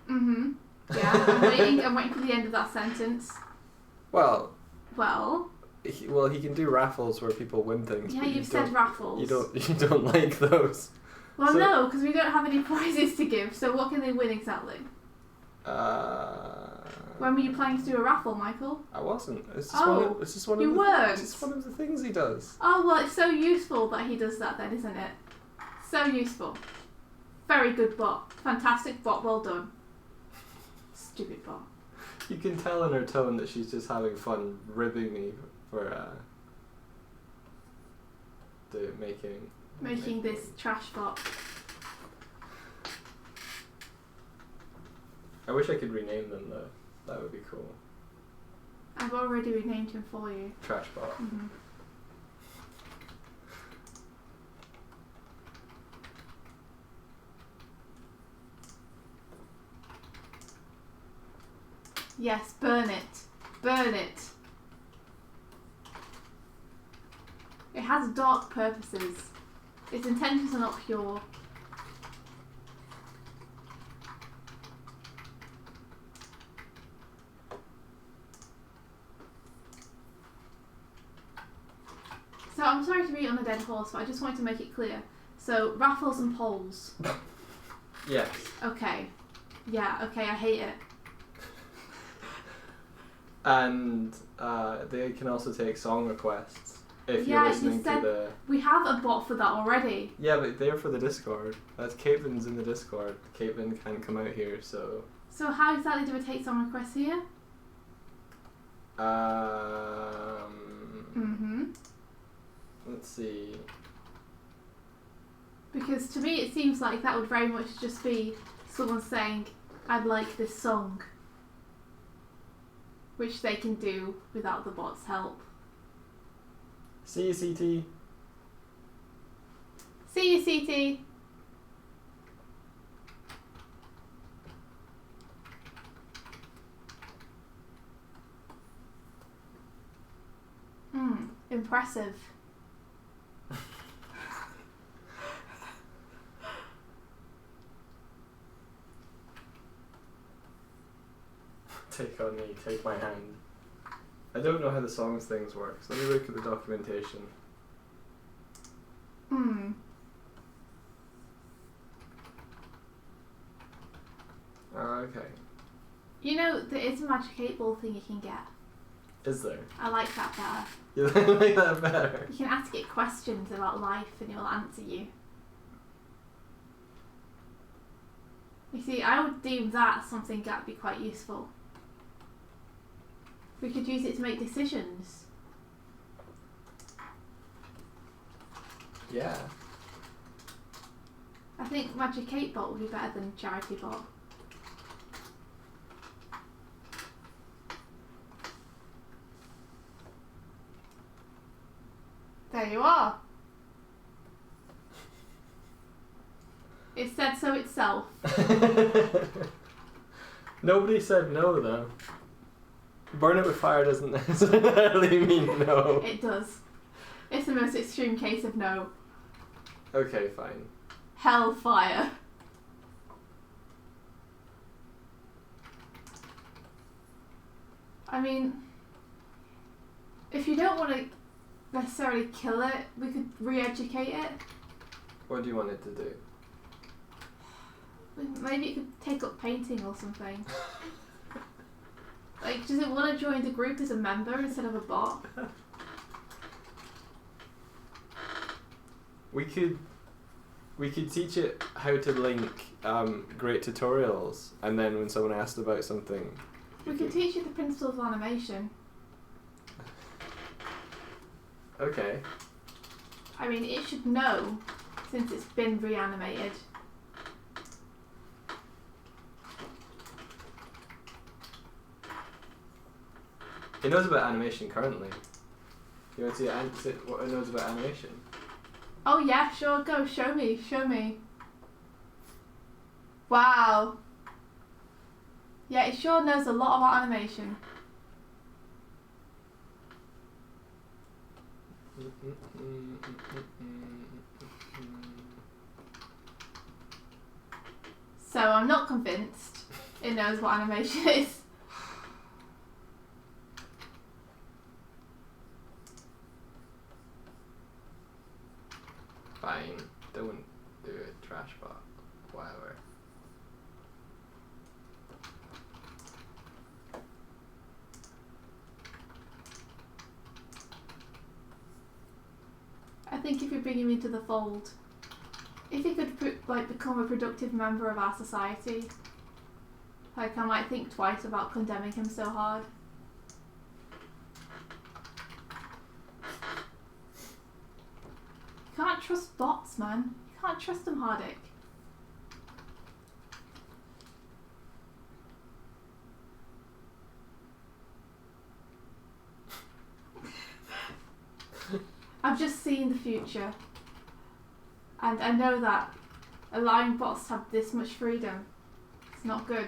Mm-hmm. Yeah, I'm waiting for the end of that sentence. Well, he can do raffles where people win things. Yeah, but you've said raffles. You don't like those. Well, so, no, because we don't have any prizes to give. So what can they win exactly? When were you planning to do a raffle, Michael? I wasn't. It's just you weren't. It's just one of the things he does. Oh well, it's so useful that he does that then, isn't it? So useful. Very good bot. Fantastic bot. Well done. Stupid bot. You can tell in her tone that she's just having fun ribbing me for making this trash bot. I wish I could rename them though. That would be cool. I've already renamed him for you. Trash bot. Mm-hmm. Yes, burn it. Burn it. It has dark purposes. Its intentions are not pure. So I'm sorry to beat on a dead horse, but I just wanted to make it clear. So raffles and polls. Yes. Okay. Yeah. Okay. I hate it. And they can also take song requests if you're listening to the. We have a bot for that already. Yeah, but they're for the Discord. That's Caitlin's in the Discord. Caitlin can't come out here, so. So how exactly do we take song requests here? Let's see. Because to me it seems like that would very much just be someone saying, I'd like this song. Which they can do without the bot's help. See you, CT. See you, CT. Impressive. Take on me, take my hand. I don't know how the songs things work, so let me look at the documentation. Okay. You know, there is a magic 8-ball thing you can get. Is there? I like that better. You like that better? You can ask it questions about life and it will answer you. You see, I would deem that something that would be quite useful. We could use it to make decisions. Yeah. I think Magic 8 Bot would be better than Charity Bot. There you are. It said so itself. Nobody said no though. Burn it with fire doesn't necessarily mean no. It does. It's the most extreme case of no. Okay, fine. Hellfire. I mean, if you don't want to necessarily kill it, we could re-educate it. What do you want it to do? Maybe it could take up painting or something. Like, does it want to join the group as a member instead of a bot? We could teach it how to link great tutorials, and then when someone asked about something, we could teach it the principles of animation. Okay. I mean, it should know since it's been reanimated. It knows about animation currently. You want to see what it knows about animation? Oh yeah, sure, go, show me. Wow. Yeah, it sure knows a lot about animation. So I'm not convinced it knows what animation is. Fine, don't do it, trash bot. Whatever. I think if you're bringing me into the fold, if he could become a productive member of our society, I might think twice about condemning him so hard. You can't trust bots, man. You can't trust them, Hardick. I've just seen the future, and I know that allowing bots to have this much freedom is not good.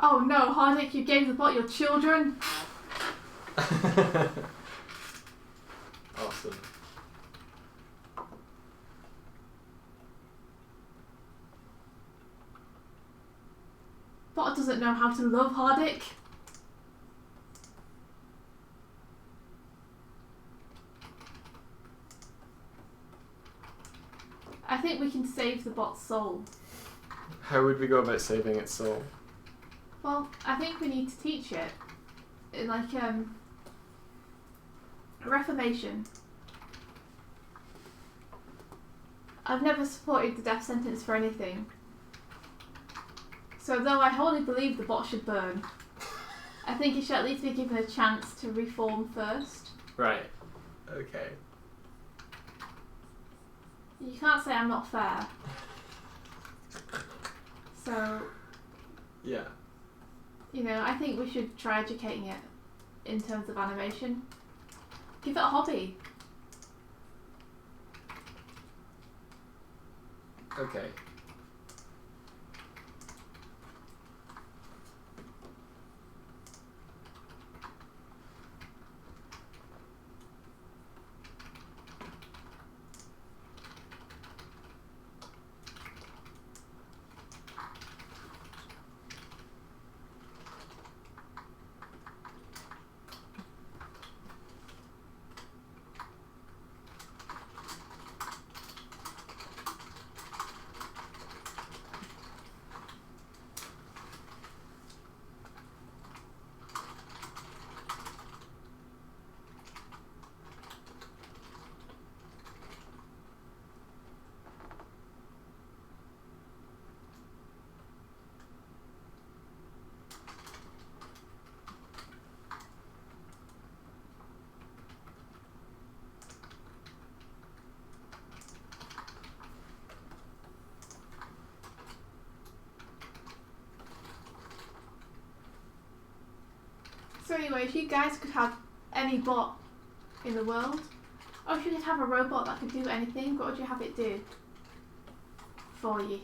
Oh no, Hardick, you gave the bot your children? Awesome. Bot doesn't know how to love, Hardick. I think we can save the bot's soul. How would we go about saving its soul? Well, I think we need to teach it. Like, reformation. I've never supported the death sentence for anything. So though I wholly believe the bot should burn, I think it should at least be given a chance to reform first. Right. Okay. You can't say I'm not fair. So, Yeah. you know, I think we should try educating it in terms of animation. Give it a hobby. Okay. So anyway, if you guys could have any bot in the world, or if you could have a robot that could do anything, what would you have it do for you?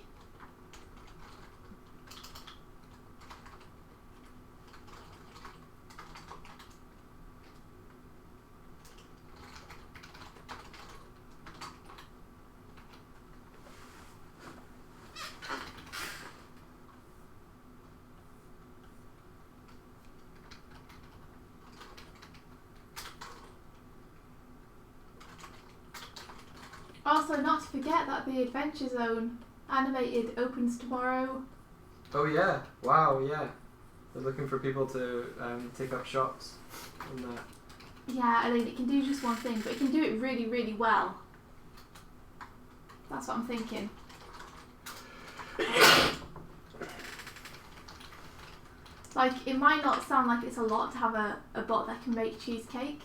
Also, not to forget that the Adventure Zone animated opens tomorrow. Oh yeah! Wow! Yeah. We're looking for people to take up shots on that. Yeah, I mean, it can do just one thing, but it can do it really, really well. That's what I'm thinking. Like, it might not sound like it's a lot to have a bot that can make cheesecake,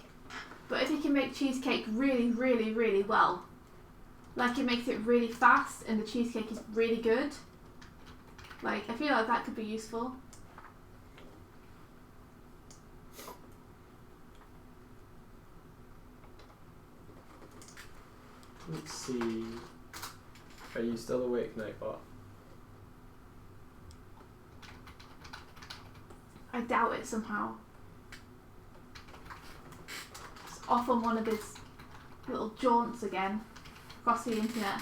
but if it can make cheesecake really, really, really well, like it makes it really fast and the cheesecake is really good, like, I feel like that could be useful. Let's see. Are you still awake, Nightbot? I doubt it somehow. It's off on one of his little jaunts again across the internet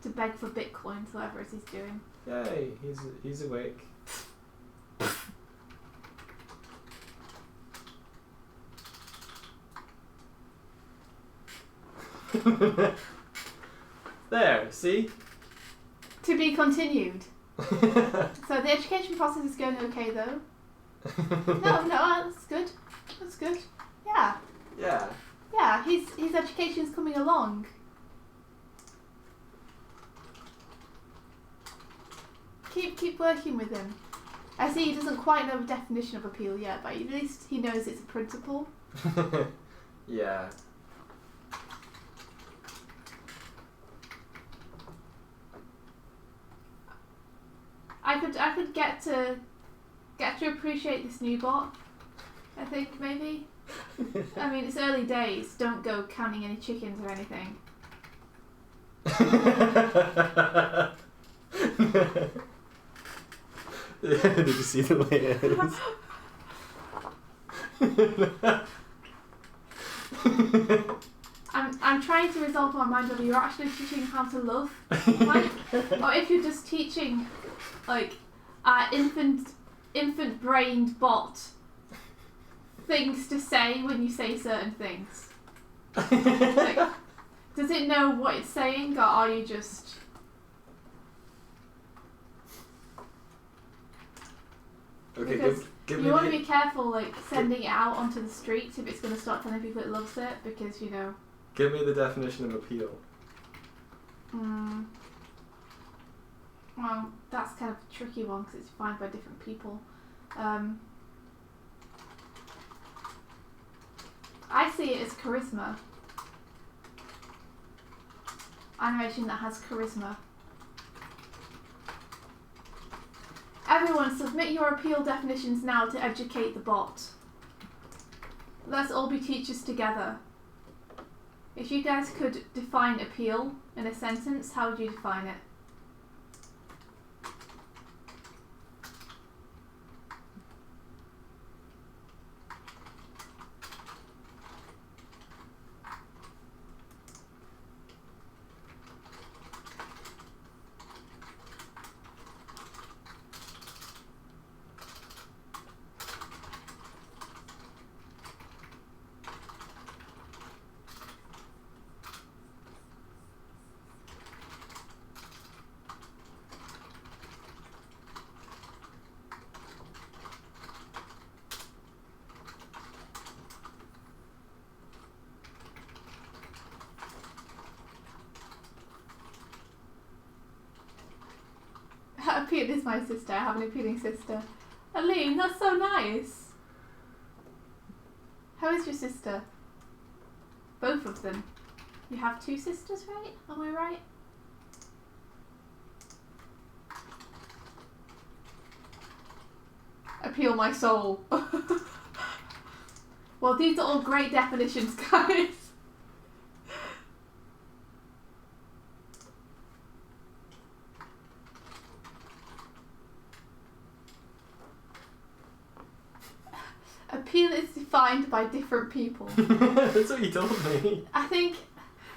to beg for bitcoins, whatever it is he's doing. Yay, he's awake. There, see? To be continued. So the education process is going okay though. No, that's good. That's good. Yeah. Yeah. Yeah, his education's coming along. Keep working with him. I see he doesn't quite know the definition of appeal yet, but at least he knows it's a principle. Yeah. I could get to appreciate this new bot. I think maybe. I mean, it's early days. Don't go counting any chickens or anything. Did you see the way it is? I'm trying to resolve my mind whether you're actually teaching how to love, like, or if you're just teaching, like, infant-brained bot things to say when you say certain things. Like, does it know what it's saying, or are you just... Okay, because give you me want to be careful, like, sending it out onto the streets if it's going to start telling people it loves it, because, you know... Give me the definition of appeal. Well, that's kind of a tricky one because it's defined by different people. I see it as charisma. Animation that has charisma. Everyone, submit your appeal definitions now to educate the bot. Let's all be teachers together. If you guys could define appeal in a sentence, how would you define it? Appeal is my sister. I have an appealing sister. Aline, that's so nice. How is your sister? Both of them. You have two sisters, right? Am I right? Appeal my soul. Well, these are all great definitions, guys. Appeal is defined by different people. That's what you told me. I think,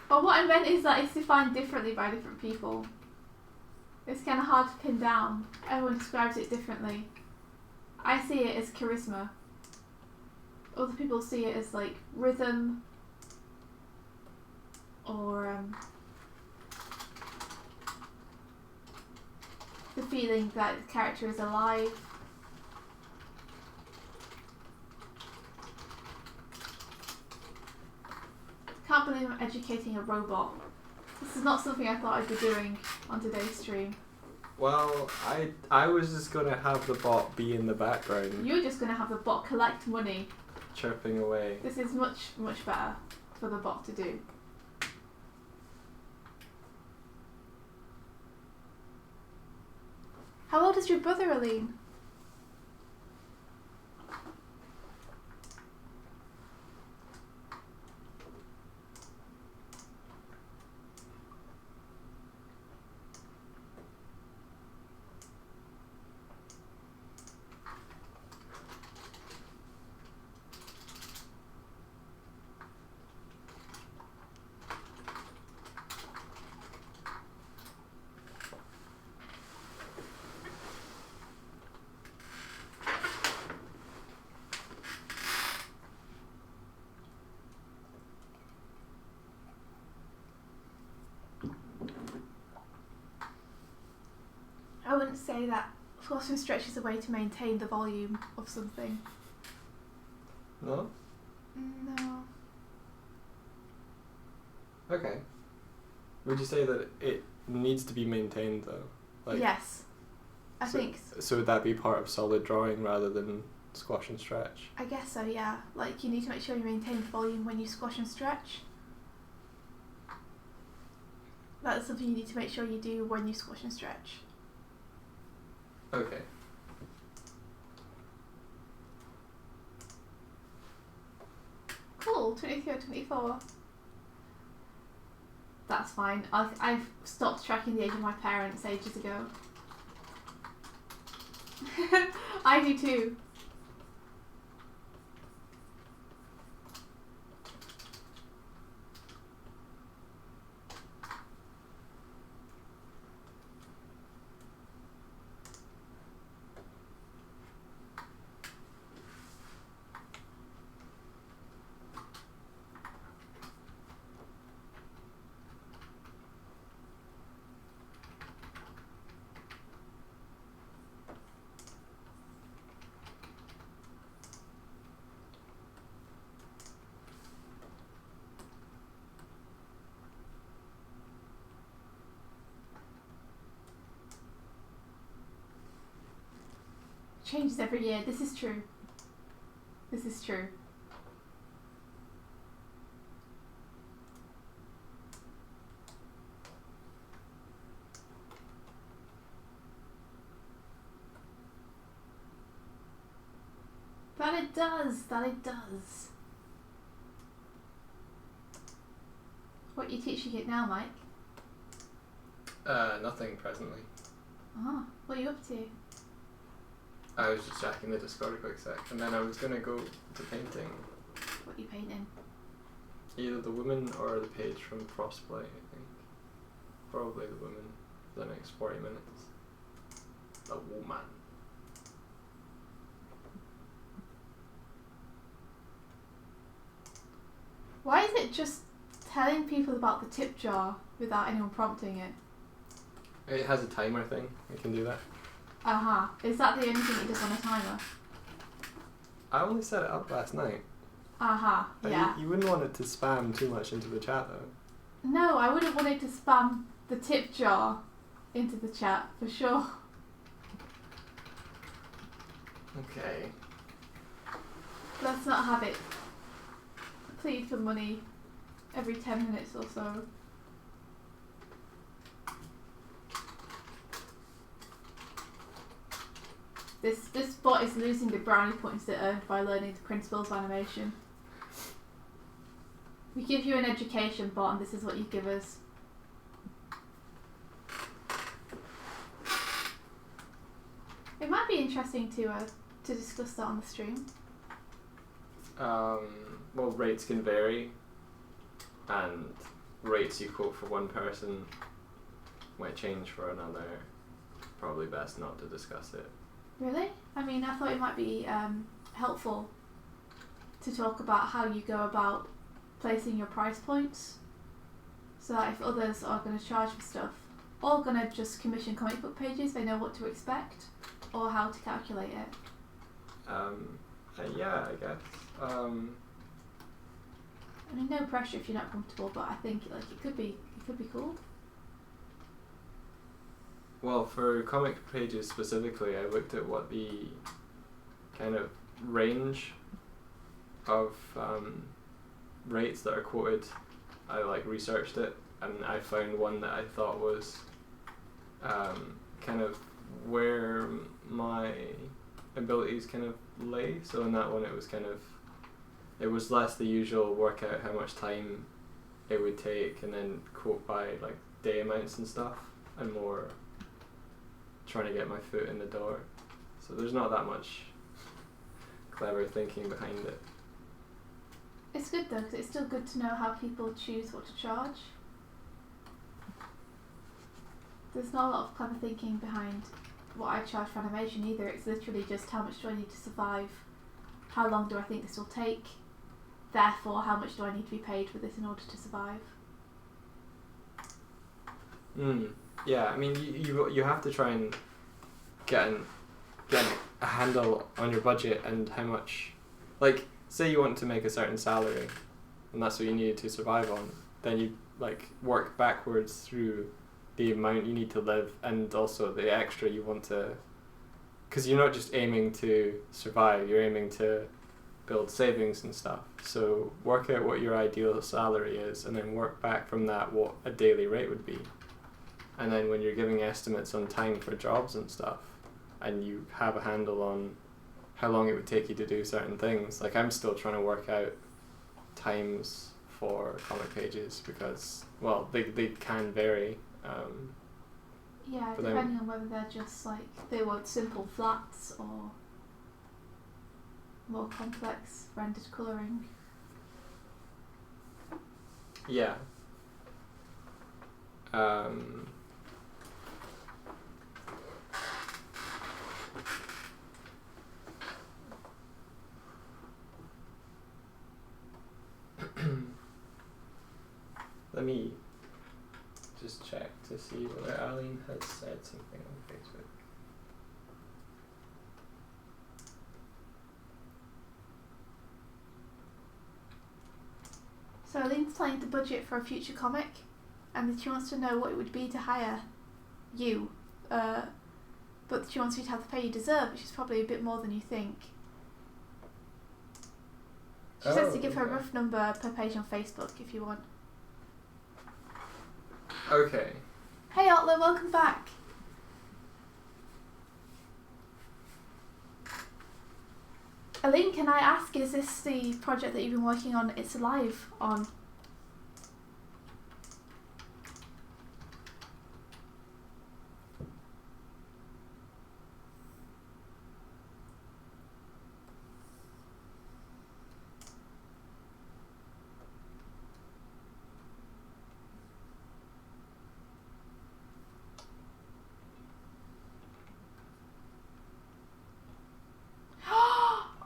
well, what I meant is that it's defined differently by different people. It's kind of hard to pin down. Everyone describes it differently. I see it as charisma. Other people see it as like rhythm or the feeling that the character is alive. Can't believe I'm educating a robot. This is not something I thought I'd be doing on today's stream. Well, I was just gonna have the bot be in the background, You're just going to have the bot collect money. chirping away. This is much, much better for the bot to do. How old is your brother, Aline? I wouldn't say that squash and stretch is a way to maintain the volume of something. No? No. Okay. Would you say that it needs to be maintained though? Yes. I think So would that be part of solid drawing rather than squash and stretch? I guess so, yeah. Like, you need to make sure you maintain the volume when you squash and stretch. That's something you need to make sure you do when you squash and stretch. Okay. Cool, 23 or 24. That's fine. I've stopped tracking the age of my parents ages ago. I do too. Changes every year. This is true. This is true. That it does. That it does. What are you teaching it now, Mike? Nothing presently. Ah, what are you up to? I was just checking the Discord a quick sec, and then I was gonna go to painting. What are you painting? Either the woman or the page from Frostplay, I think. Probably the woman for the next 40 minutes. The woman. Why is it just telling people about the tip jar without anyone prompting it? It has a timer thing, I can do that. Uh-huh. Is that the only thing it does on a timer? I only set it up last night. Uh-huh, yeah. You wouldn't want it to spam too much into the chat though. No, I wouldn't want it to spam the tip jar into the chat, for sure. Okay. Let's not have it plead for money every 10 minutes or so. This bot is losing the brownie points it earned by learning the principles of animation. We give you an education bot and this is what you give us. It might be interesting to discuss that on the stream. Well, rates can vary, and rates you quote for one person might change for another. Probably best not to discuss it. Really? I mean, I thought it might be helpful to talk about how you go about placing your price points, so that if others are going to charge for stuff, or going to just commission comic book pages, they know what to expect, or how to calculate it. Yeah, I guess. I mean, no pressure if you're not comfortable, but I think like it could be cool. Well, for comic pages specifically, I looked at what the kind of range of rates that are quoted. I researched it, and I found one that I thought was kind of where my abilities kind of lay. So in that one, it was less the usual work out how much time it would take and then quote by day amounts and stuff, and more trying to get my foot in the door. So there's not that much clever thinking behind it. It's good though, because it's still good to know how people choose what to charge. There's not a lot of clever thinking behind what I charge for animation either. It's literally just how much do I need to survive, how long do I think this will take, therefore how much do I need to be paid for this in order to survive. Yeah, I mean you have to try and get a handle on your budget and how much, say you want to make a certain salary and that's what you needed to survive on, then you work backwards through the amount you need to live and also the extra you want to, because you're not just aiming to survive, you're aiming to build savings and stuff. So work out what your ideal salary is and then work back from that what a daily rate would be. And then when you're giving estimates on time for jobs and stuff, and you have a handle on how long it would take you to do certain things, I'm still trying to work out times for comic pages because, well, they can vary. Yeah, depending on whether they're just they want simple flats or more complex rendered colouring. Yeah. Let me just check to see whether Aline has said something on Facebook. So Aline's planning the budget for a future comic, and she wants to know what it would be to hire you, but she wants you to have the pay you deserve, which is probably a bit more than you think. She says to give her a rough number per page on Facebook if you want. Okay. Hey Otla, welcome back. Aline, can I ask, is this the project that you've been working on It's Alive on?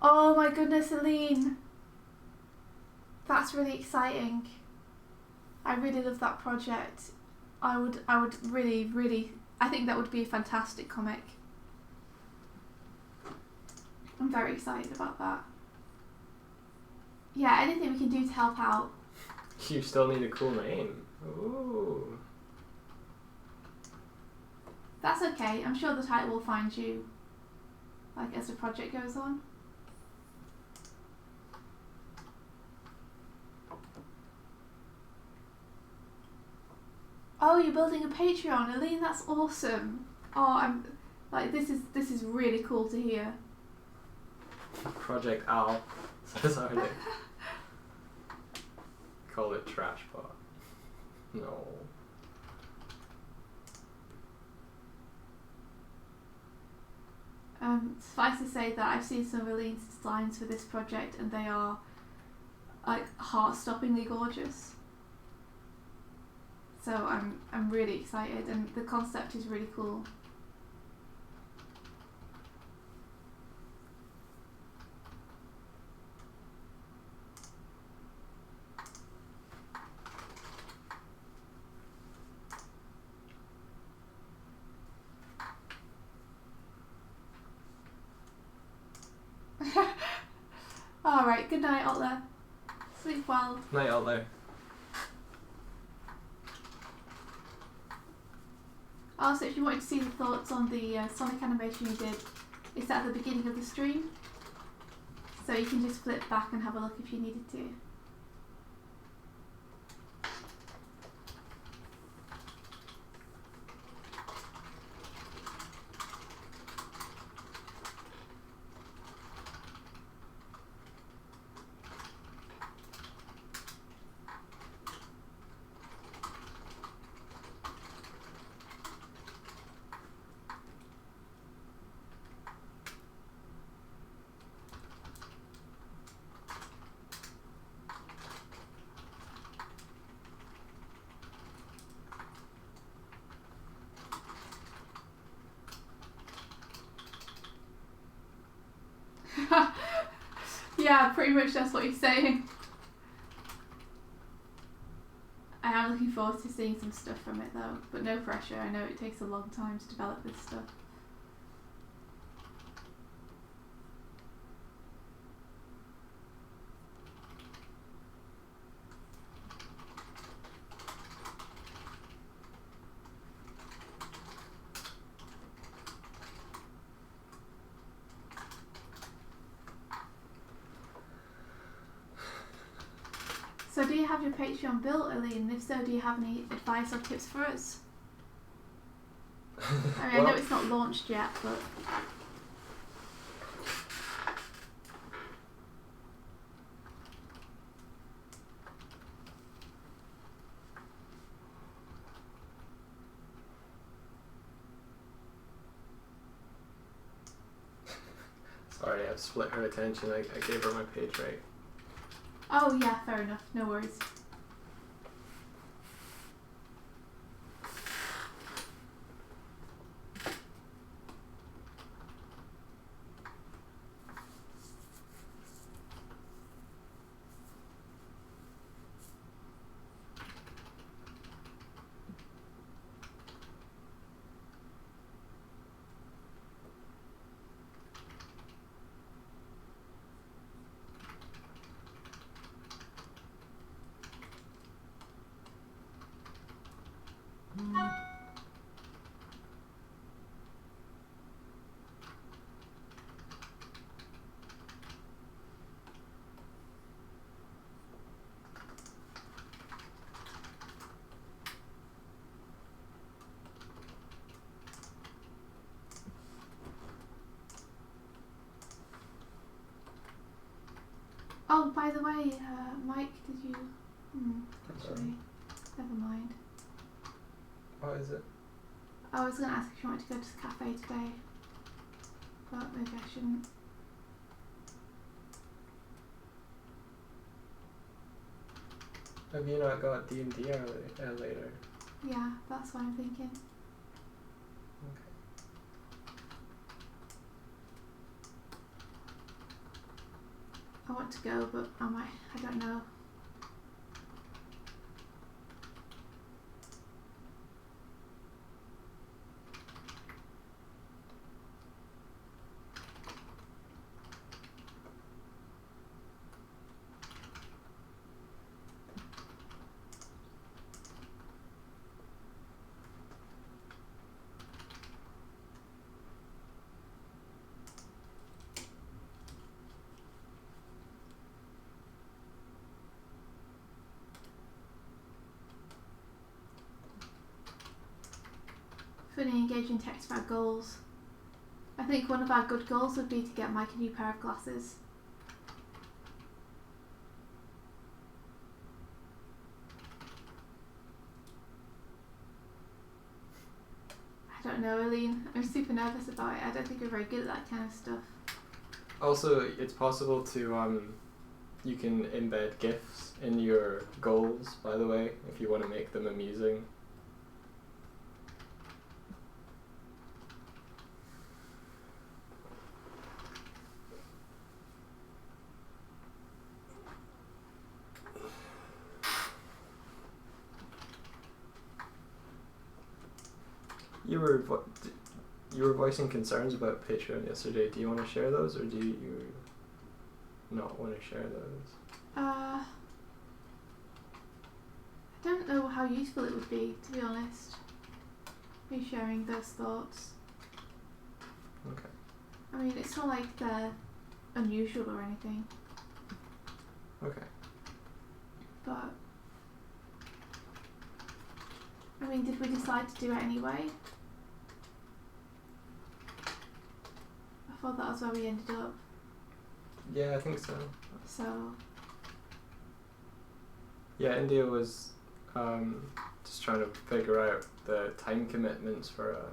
Oh my goodness, Aline. That's really exciting. I really love that project. I would really, I think that would be a fantastic comic. I'm very excited about that. Yeah, anything we can do to help out. You still need a cool name. Ooh. That's okay. I'm sure the title will find you, as the project goes on. Oh, you're building a Patreon, Aline. That's awesome. Oh, I'm this is really cool to hear. Project Al says Arnie. Call it Trash Pot. No. Suffice to say that I've seen some of Aline's designs for this project, and they are heart-stoppingly gorgeous. So I'm really excited, and the concept is really cool. Alright, good night, Otla. Sleep well. Night, Otla. Also, if you wanted to see the thoughts on the Sonic animation you did, it's at the beginning of the stream. So you can just flip back and have a look if you needed to. Yeah, pretty much that's what he's saying. I am looking forward to seeing some stuff from it though, but no pressure. I know it takes a long time to develop this stuff. So do you have your Patreon built, Aline? And if so, do you have any advice or tips for us? I mean, Well, I know it's not launched yet, but... Sorry, I've split her attention. I gave her my page right. Oh yeah, fair enough. No worries. Oh, by the way, Mike, did you... actually, never mind. What is it? I was going to ask if you wanted to go to the cafe today, but maybe I shouldn't. Have you not got D&D later? Yeah, that's what I'm thinking. Okay. I want to go, but I don't know. Funny, engaging text about goals. I think one of our good goals would be to get Mike a new pair of glasses. I don't know, Aline. I'm super nervous about it. I don't think we're very good at that kind of stuff. Also, it's possible to you can embed GIFs in your goals, by the way, if you want to make them amusing. You were voicing concerns about Patreon yesterday. Do you want to share those, or do you not want to share those? I don't know how useful it would be, to be honest. me sharing those thoughts. Okay. I mean, it's not like they're unusual or anything. Okay. But I mean, did we decide to do it anyway? I thought that was where we ended up. Yeah, I think so. So Yeah, India was just trying to figure out the time commitments for a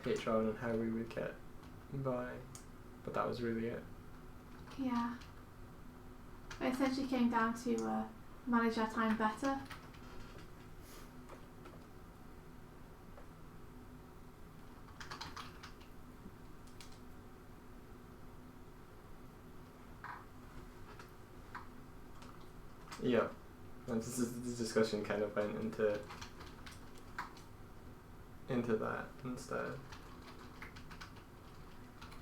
Patreon and how we would get by, but that was really it. yeah, it essentially came down to manage our time better. Yeah, and this discussion kind of went into that instead.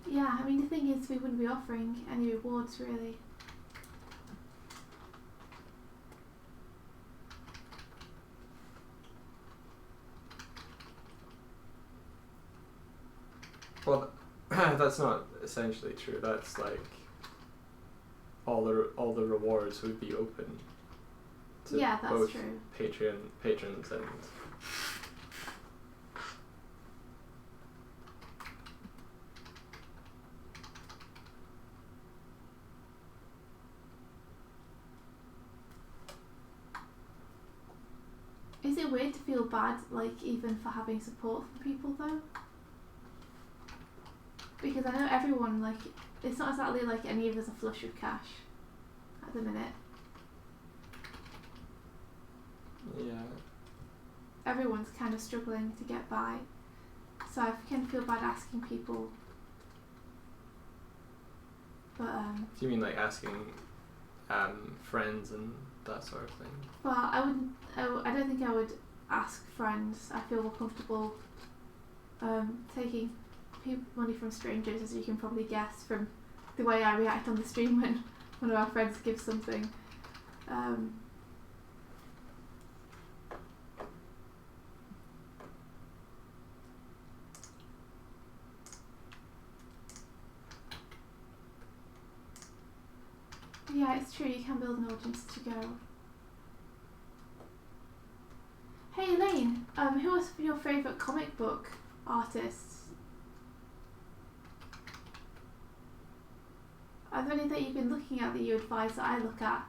Yeah, I mean, the thing is, we wouldn't be offering any rewards really. Well, that's not essentially true. That's like all the rewards would be open to Yeah, that's both true. patrons and Is it weird to feel bad, like, even for having support from people, though? Because I know everyone, like, it's not exactly like any of us are flush with cash at the minute. yeah. Everyone's kind of struggling to get by. So I can feel bad asking people. But, Do you mean like asking friends and that sort of thing? well, I don't think I would ask friends. I feel more comfortable taking money from strangers, as you can probably guess from the way I react on the stream when one of our friends gives something. Yeah, it's true, you can build an audience to go. Hey Elaine, who was your favourite comic book artists? Are there any that you've been looking at that you advise that I look at?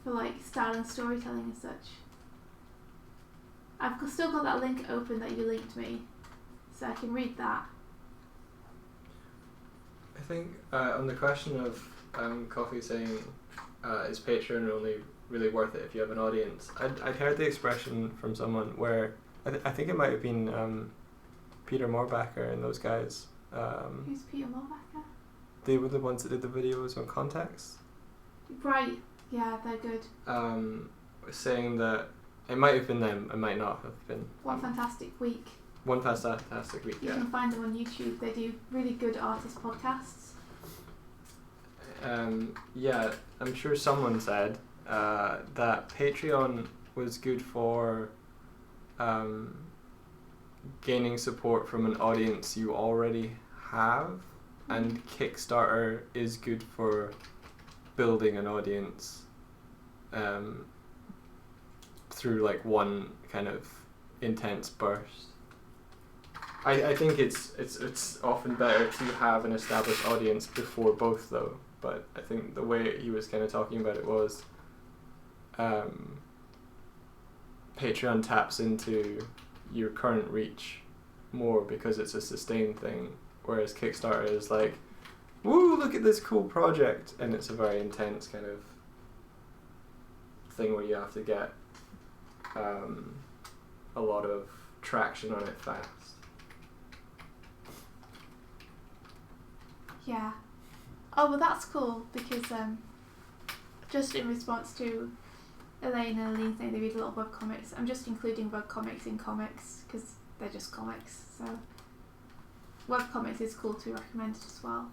For like style and storytelling and such. I've still got that link open that you linked me, so I can read that. I think on the question of Coffee saying is Patreon only really worth it if you have an audience, I'd heard the expression from someone where I think it might have been Peter Morbacker and those guys. Who's Peter Morbacker? They were the ones that did the videos on context. Right, yeah, they're good. Saying that it might have been them, it might not have been. One Fantastic Week. One fantastic week, You yeah. can find them on YouTube. They do really good artist podcasts. Yeah, I'm sure someone said that Patreon was good for gaining support from an audience you already have, and Kickstarter is good for building an audience through like one kind of intense burst. I think it's often better to have an established audience before both though, but I think the way he was kind of talking about it was Patreon taps into your current reach more because it's a sustained thing, whereas Kickstarter is like, woo, look at this cool project, and it's a very intense kind of thing where you have to get a lot of traction on it fast. Yeah. Oh, well, that's cool because just in response to Elaine and Aline saying they read a lot of webcomics, I'm just including webcomics in comics because they're just comics. So webcomics is cool to recommend as well.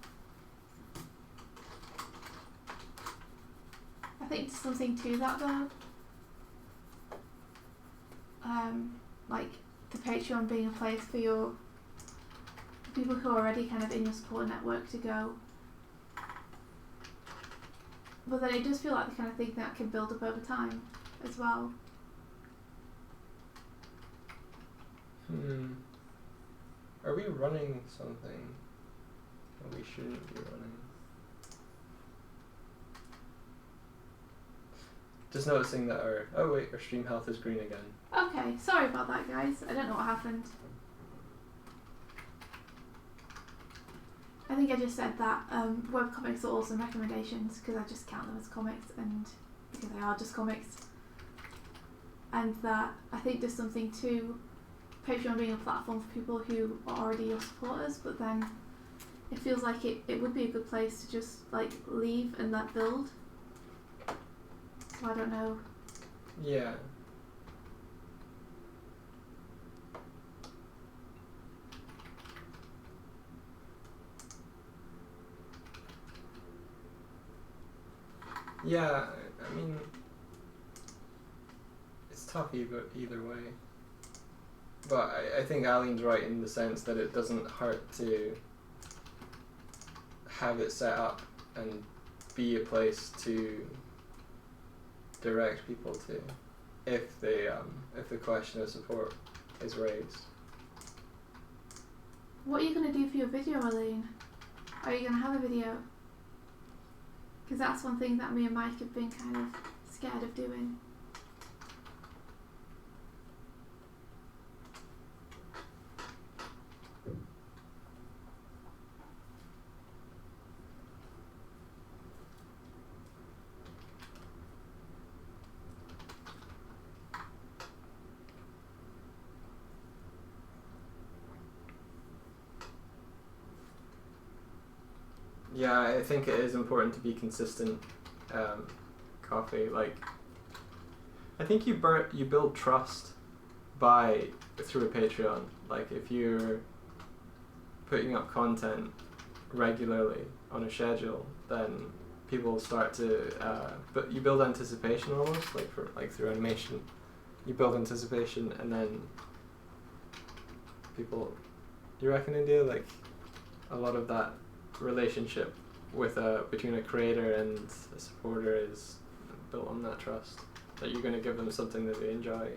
I think there's something to that though. like the Patreon being a place for your people who are already kind of in your support network to go. But then it does feel like the kind of thing that can build up over time as well. Are we running something that we shouldn't be running? Just noticing that our stream health is green again. Okay, sorry about that, guys. I don't know what happened. I think I just said that webcomics are also recommendations because I just count them as comics and because they are just comics. And that I think there's something to Patreon being a platform for people who are already your supporters, but then it feels like it would be a good place to just like leave and let build. So I don't know. Yeah. Yeah, I mean, it's tough either way. But I think Aline's right in the sense that it doesn't hurt to have it set up and be a place to direct people to if the question of support is raised. What are you going to do for your video, Aline? Are you going to have a video? Because that's one thing that me and Mike have been kind of scared of doing. Yeah, I think it is important to be consistent. Coffee, like, I think you build trust through a Patreon. Like, if you're putting up content regularly on a schedule, then people start to. But you build anticipation almost, like through animation. You build anticipation, and then people. You reckon, India, like, a lot of that relationship between a creator and a supporter is built on that trust that you're going to give them something that they enjoy.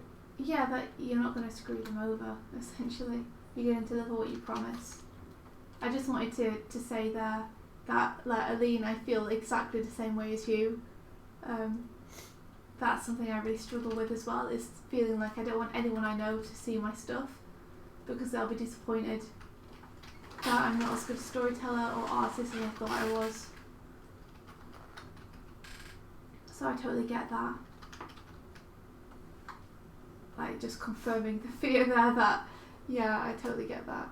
Yeah, that you're not going to screw them over, essentially. You're going to deliver what you promise. I just wanted to say there that, like, Aline, I feel exactly the same way as you. That's something I really struggle with as well, is feeling like I don't want anyone I know to see my stuff because they'll be disappointed that I'm not as good a storyteller or artist as I thought I was. So I totally get that. Like, just confirming the fear there that, yeah, I totally get that.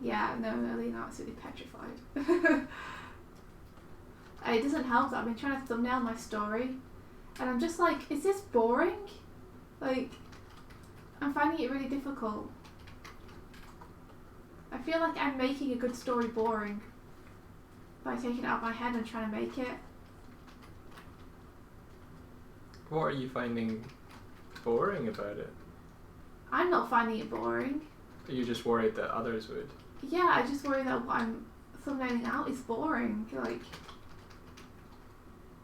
Yeah, no, Aline, I'm absolutely petrified. It doesn't help that I've been trying to thumbnail my story and I'm just like, is this boring? Like, I'm finding it really difficult. I feel like I'm making a good story boring by taking it out of my head and trying to make it. What are you finding boring about it? I'm not finding it boring. Are you just worried that others would? Yeah, I just worry that what I'm thumbnailing out is boring. Like,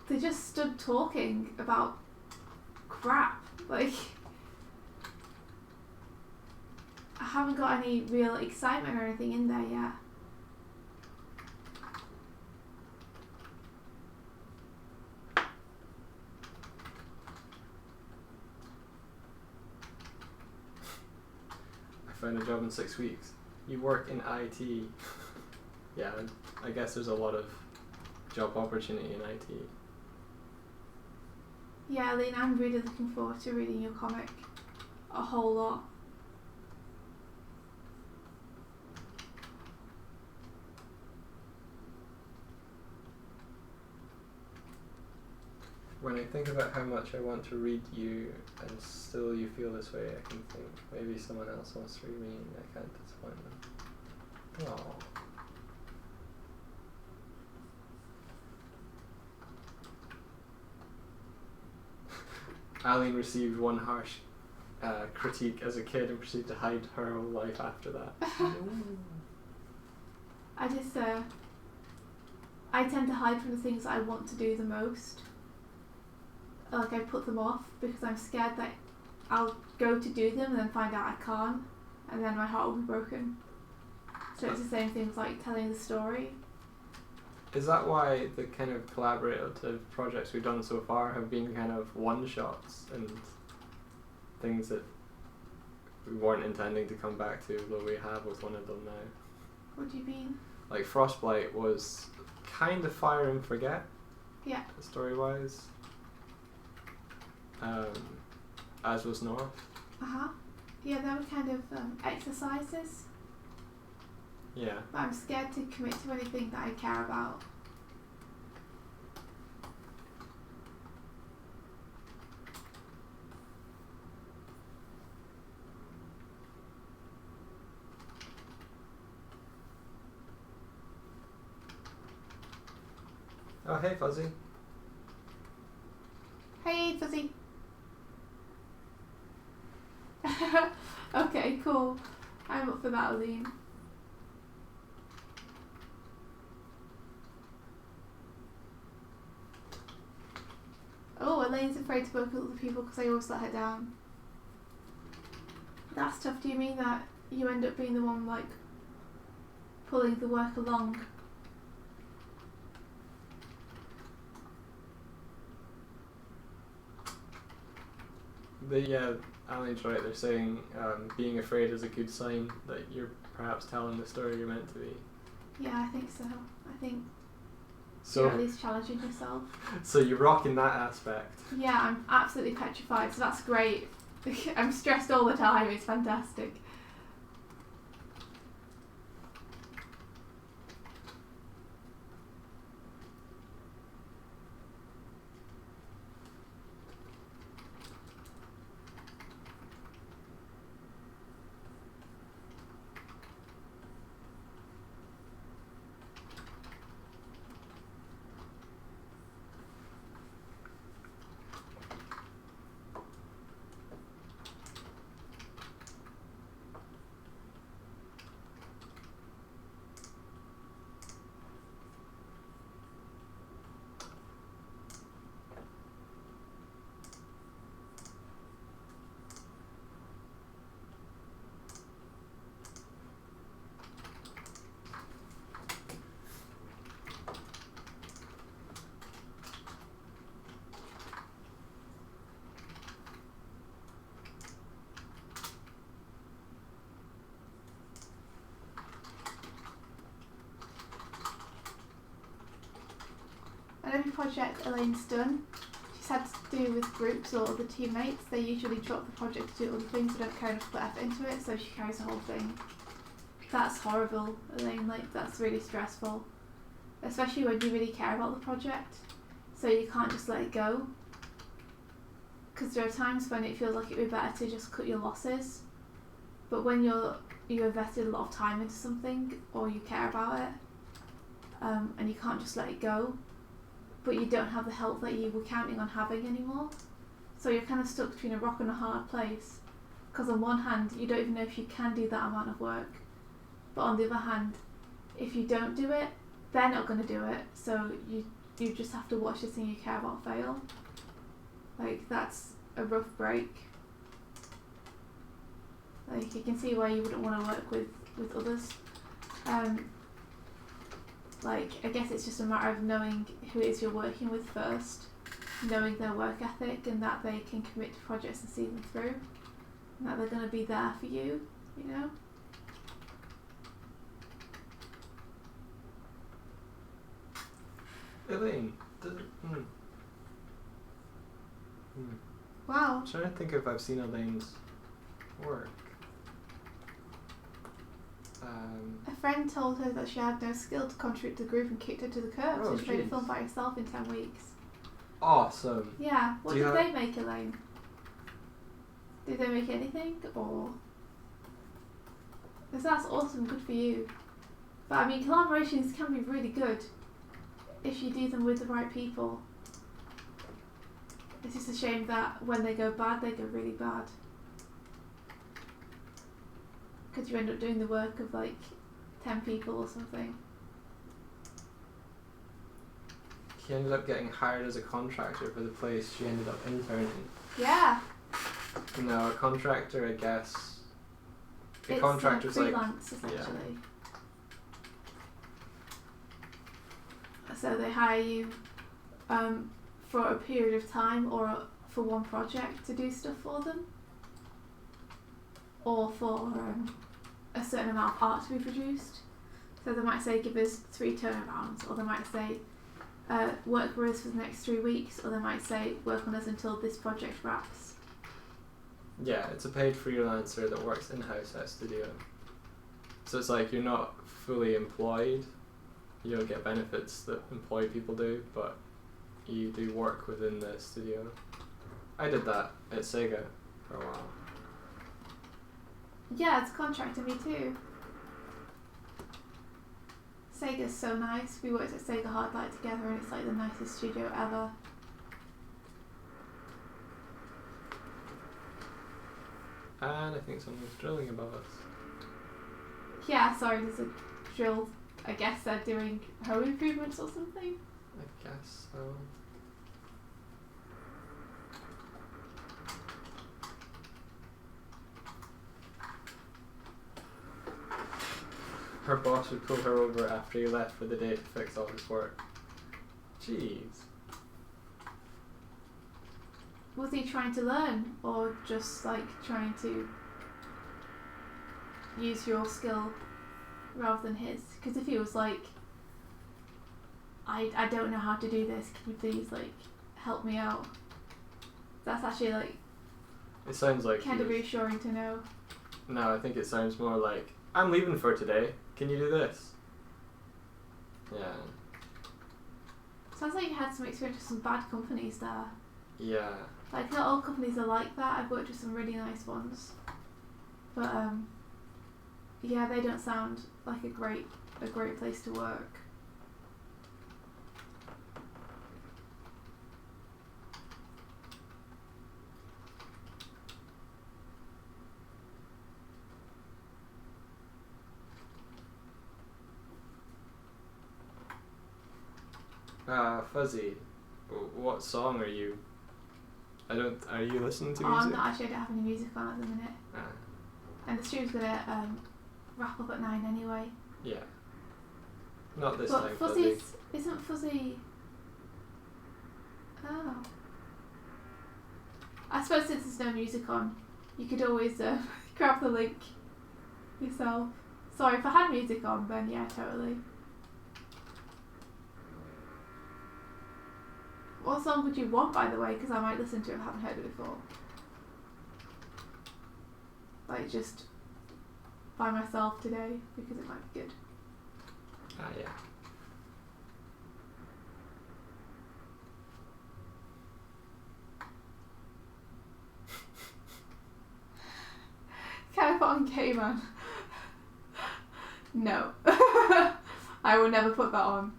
they just stood talking about crap. Like, I haven't got any real excitement or anything in there yet. I found a job in 6 weeks. You work in IT. Yeah, I guess there's a lot of job opportunity in IT. Yeah, Aline, I'm really looking forward to reading your comic a whole lot. when I think about how much I want to read you and still you feel this way, I can think maybe someone else wants to read me and I can't disappoint them. Aww. Aline received one harsh critique as a kid and proceeded to hide her whole life after that. I tend to hide from the things that I want to do the most. Like, I put them off because I'm scared that I'll go to do them and then find out I can't, and then my heart will be broken. So it's the same thing with like telling the story. Is that why the kind of collaborative projects we've done so far have been kind of one-shots and things that we weren't intending to come back to, though we have with one of them now? What do you mean? Like Frostblight was kind of fire and forget. Yeah. Story-wise. As was North. Yeah, they were kind of exercises. Yeah. But I'm scared to commit to anything that I care about. Oh, hey, Fuzzy. Hey, Fuzzy. Okay, cool. I'm up for that, Aline. Oh, Elaine's afraid to work with other people because I always let her down. That's tough. Do you mean that you end up being the one, like, pulling the work along? Yeah, Aline's right. They're saying being afraid is a good sign that you're perhaps telling the story you're meant to be. Yeah, I think so. I think so, you're at least challenging yourself. So you're rocking that aspect. Yeah, I'm absolutely petrified, so that's great. I'm stressed all the time. It's fantastic. And every project Elaine's done, she's had to do with groups or other teammates. They usually drop the project to do other things, they don't care enough to put effort into it, so she carries the whole thing. That's horrible, Elaine, like, that's really stressful. Especially when you really care about the project, so you can't just let it go. Because there are times when it feels like it would be better to just cut your losses, but when you invested a lot of time into something, or you care about it, and you can't just let it go, but you don't have the help that you were counting on having anymore. So you're kind of stuck between a rock and a hard place. Because on one hand, you don't even know if you can do that amount of work. But on the other hand, if you don't do it, they're not going to do it. So you just have to watch this thing you care about fail. Like, that's a rough break. Like, you can see why you wouldn't want to work with others. Like, I guess it's just a matter of knowing who it is you're working with first, knowing their work ethic and that they can commit to projects and see them through, and that they're going to be there for you, you know? Elaine, Wow. I'm trying to think if I've seen Elaine's work. A friend told her that she had no skill to contribute to the group and kicked her to the curb, so she made a film by herself in 10 weeks. awesome. Yeah. What Do you did have- they make, Elaine? Did they make anything, or? Because that's awesome. Good for you. But I mean, collaborations can be really good if you do them with the right people. It's just a shame that when they go bad, they go really bad. Because you end up doing the work of like 10 people or something. She ended up getting hired as a contractor for the place she ended up interning. Yeah. No, a contractor, I guess. A It's contractor's like freelance, essentially. So they hire you for a period of time or for one project to do stuff for them, or for a certain amount of art to be produced. So they might say give us 3 turnarounds, or they might say work with us for the next 3 weeks, or they might say work on us until this project wraps. Yeah, it's a paid freelancer that works in-house at a studio. So it's like you're not fully employed. You don't get benefits that employed people do, but you do work within the studio. I did that at Sega for a while. Yeah, it's contracting me too. Sega's so nice. We worked at Sega Hardlight together and it's like the nicest studio ever. And I think someone's drilling above us. Yeah, sorry, there's a drill. I guess they're doing home improvements or something. I guess so. Her boss would pull her over after you left for the day to fix all this work. Jeez. Was he trying to learn or just like trying to use your skill rather than his? Because if he was like, I don't know how to do this, can you please like help me out? That's actually like It sounds like kind of he was- reassuring to know. No, I think it sounds more like, I'm leaving for today. Can you do this? Yeah. Sounds like you had some experience with some bad companies there. Yeah. Like not all companies are like that. I've worked with some really nice ones, but yeah, they don't sound like a great place to work. Fuzzy, what song are you? Are you listening to Oh, I'm music? not actually. I don't have any music on at the minute, Ah, and the stream's gonna wrap up at 9 anyway. yeah. Not this But time, Fuzzy. Fuzzy's isn't Fuzzy. Oh. I suppose since there's no music on, you could always grab the link yourself. Sorry, if I had music on, then yeah, totally. What song would you want, by the way? Because I might listen to it if I haven't heard it before. Like, just by myself today, because it might be good. Ah, yeah. Can I put on K-Man? No. I will never put that on.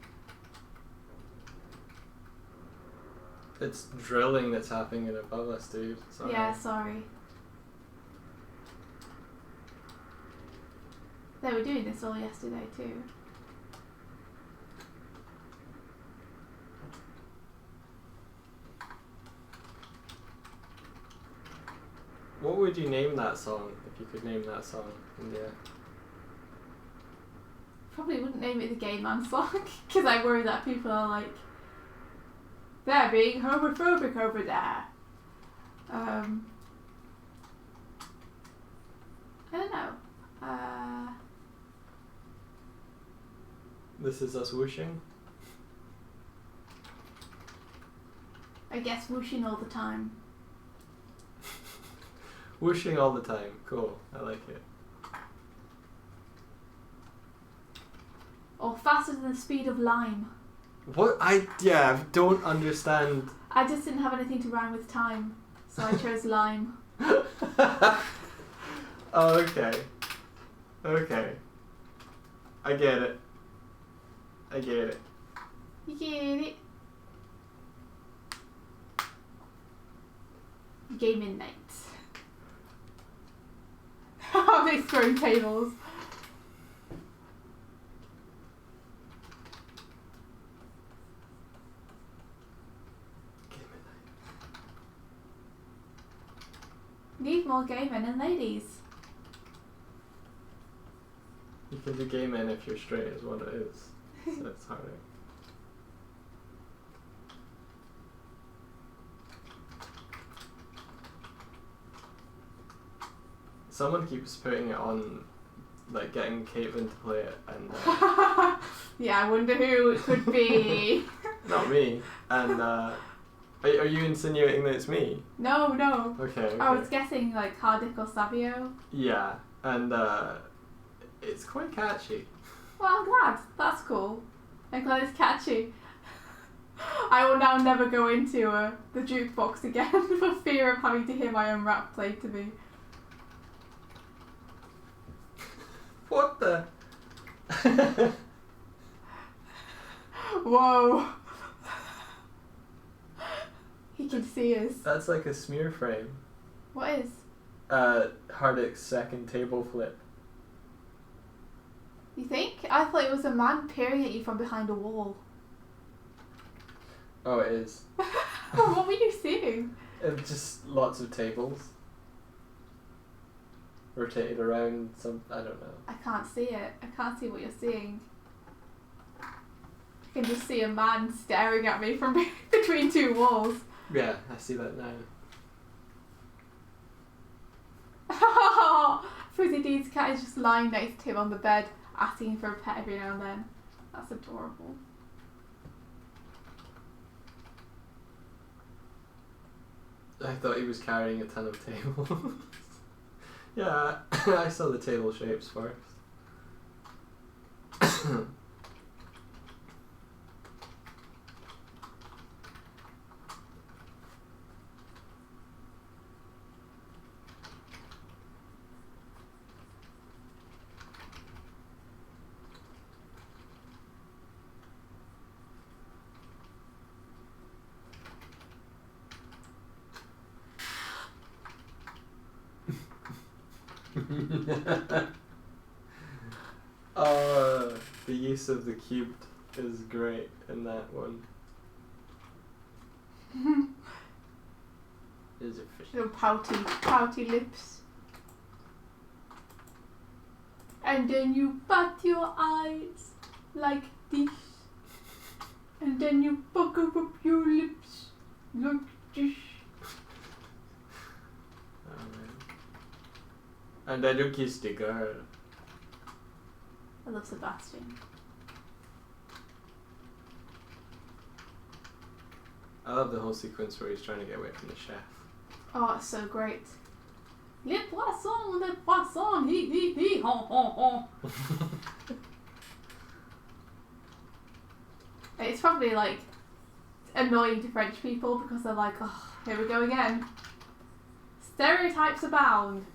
It's drilling that's happening above us, dude. Sorry. Yeah, sorry. They were doing this all yesterday too. What would you name that song, if you could name that song? Yeah. Probably wouldn't name it the Gay Man song, because I worry that people are like, they're being homophobic over there. I don't know. This is us whooshing. I guess whooshing all the time. Whooshing all the time. Cool. I like it. Or faster than the speed of lime. What? I don't understand I just didn't have anything to rhyme with time, so I chose lime. Oh, okay. Okay. I get it. I get it. You get it? Gaming night. How they throwing tables. Need more gay men and ladies. You can do gay men if you're straight is what it is. So it's harder. Someone keeps putting it on, like getting Caitlin to play it, and yeah, I wonder who it could be. not me. And are you insinuating that it's me? No. Okay. I was guessing like Hardick or Savio. Yeah, and it's quite catchy. Well, I'm glad. That's cool. I'm glad it's catchy. I will now never go into the jukebox again for fear of having to hear my own rap played to me. What the? Whoa. He can see us. That's like a smear frame. What is? Hardick's second table flip. You think? I thought it was a man peering at you from behind a wall. Oh, it is. What were you seeing? Just lots of tables. Rotated around some, I don't know. I can't see it. I can't see what you're seeing. I can just see a man staring at me from between two walls. Yeah, I see that now. Frizzy Dean's cat is just lying next to him on the bed, asking for a pet every now and then. That's adorable. I thought he was carrying a ton of tables. Yeah, I saw the table shapes first. The use of the cubed is great in that one. Is efficient. Little pouty lips. And then you bat your eyes like this. And then you pucker up your lips like this. And then you kiss the girl. I love Sebastian. I love the whole sequence where he's trying to get away from the chef. Oh, it's so great. Les poissons, hee, hon, hon, hon. It's probably like annoying to French people because they're like, oh, here we go again. Stereotypes abound.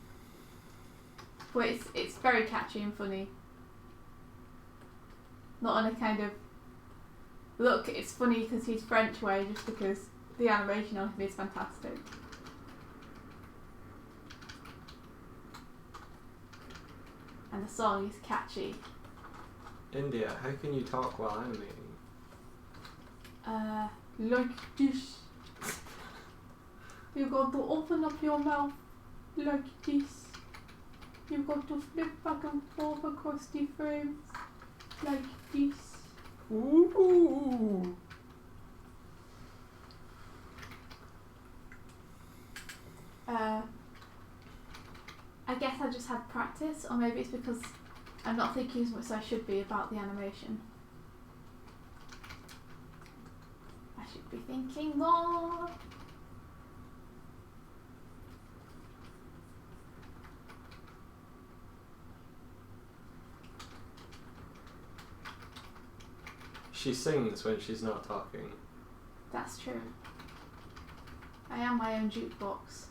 But it's very catchy and funny. Not on a kind of, look, it's funny because he's French way, just because the animation on him is fantastic. And the song is catchy. India, how can you talk while animating? Like this. You got to open up your mouth like this. You got to flip back and forth across the frames like this. Ooh. I guess I just had practice, or maybe it's because I'm not thinking as much as I should be about the animation. I should be thinking more. She sings when she's not talking. That's true. I am my own jukebox.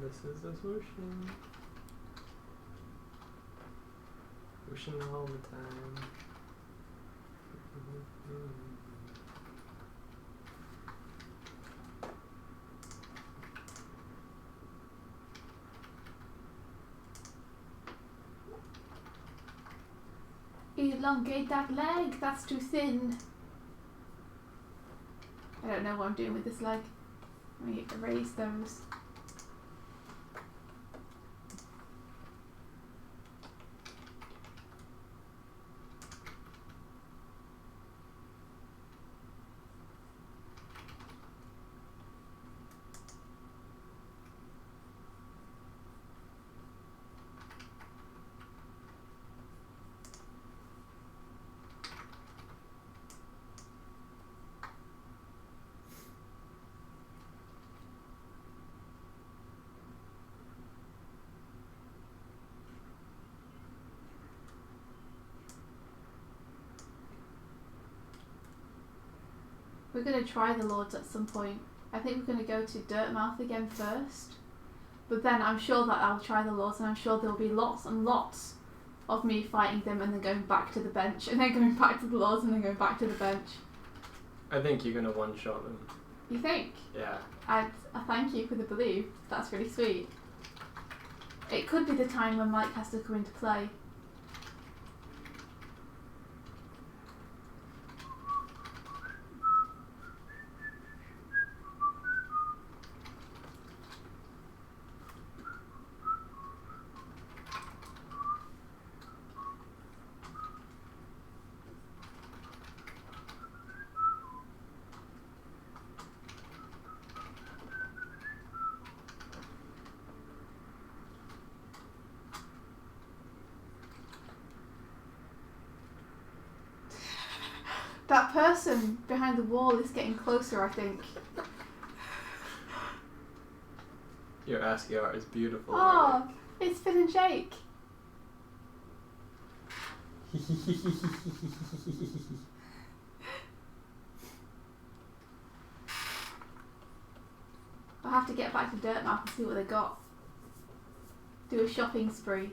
This is the swooshing. Wishing all the time. Elongate that leg, that's too thin. I don't know what I'm doing with this leg. Let me erase those. We're going to try the Lords at some point. I think we're going to go to Dirtmouth again first. But then I'm sure that I'll try the Lords, and I'm sure there'll be lots and lots of me fighting them and then going back to the bench, and then going back to the Lords and then going back to the bench. I think you're going to one-shot them. You think? Yeah. I thank you for the belief. That's really sweet. It could be the time when Mike has to come into play. That person behind the wall is getting closer, I think. Your ASCII art is beautiful. Oh, it's Finn and Jake. I'll have to get back to Dirtmouth and see what they got. Do a shopping spree.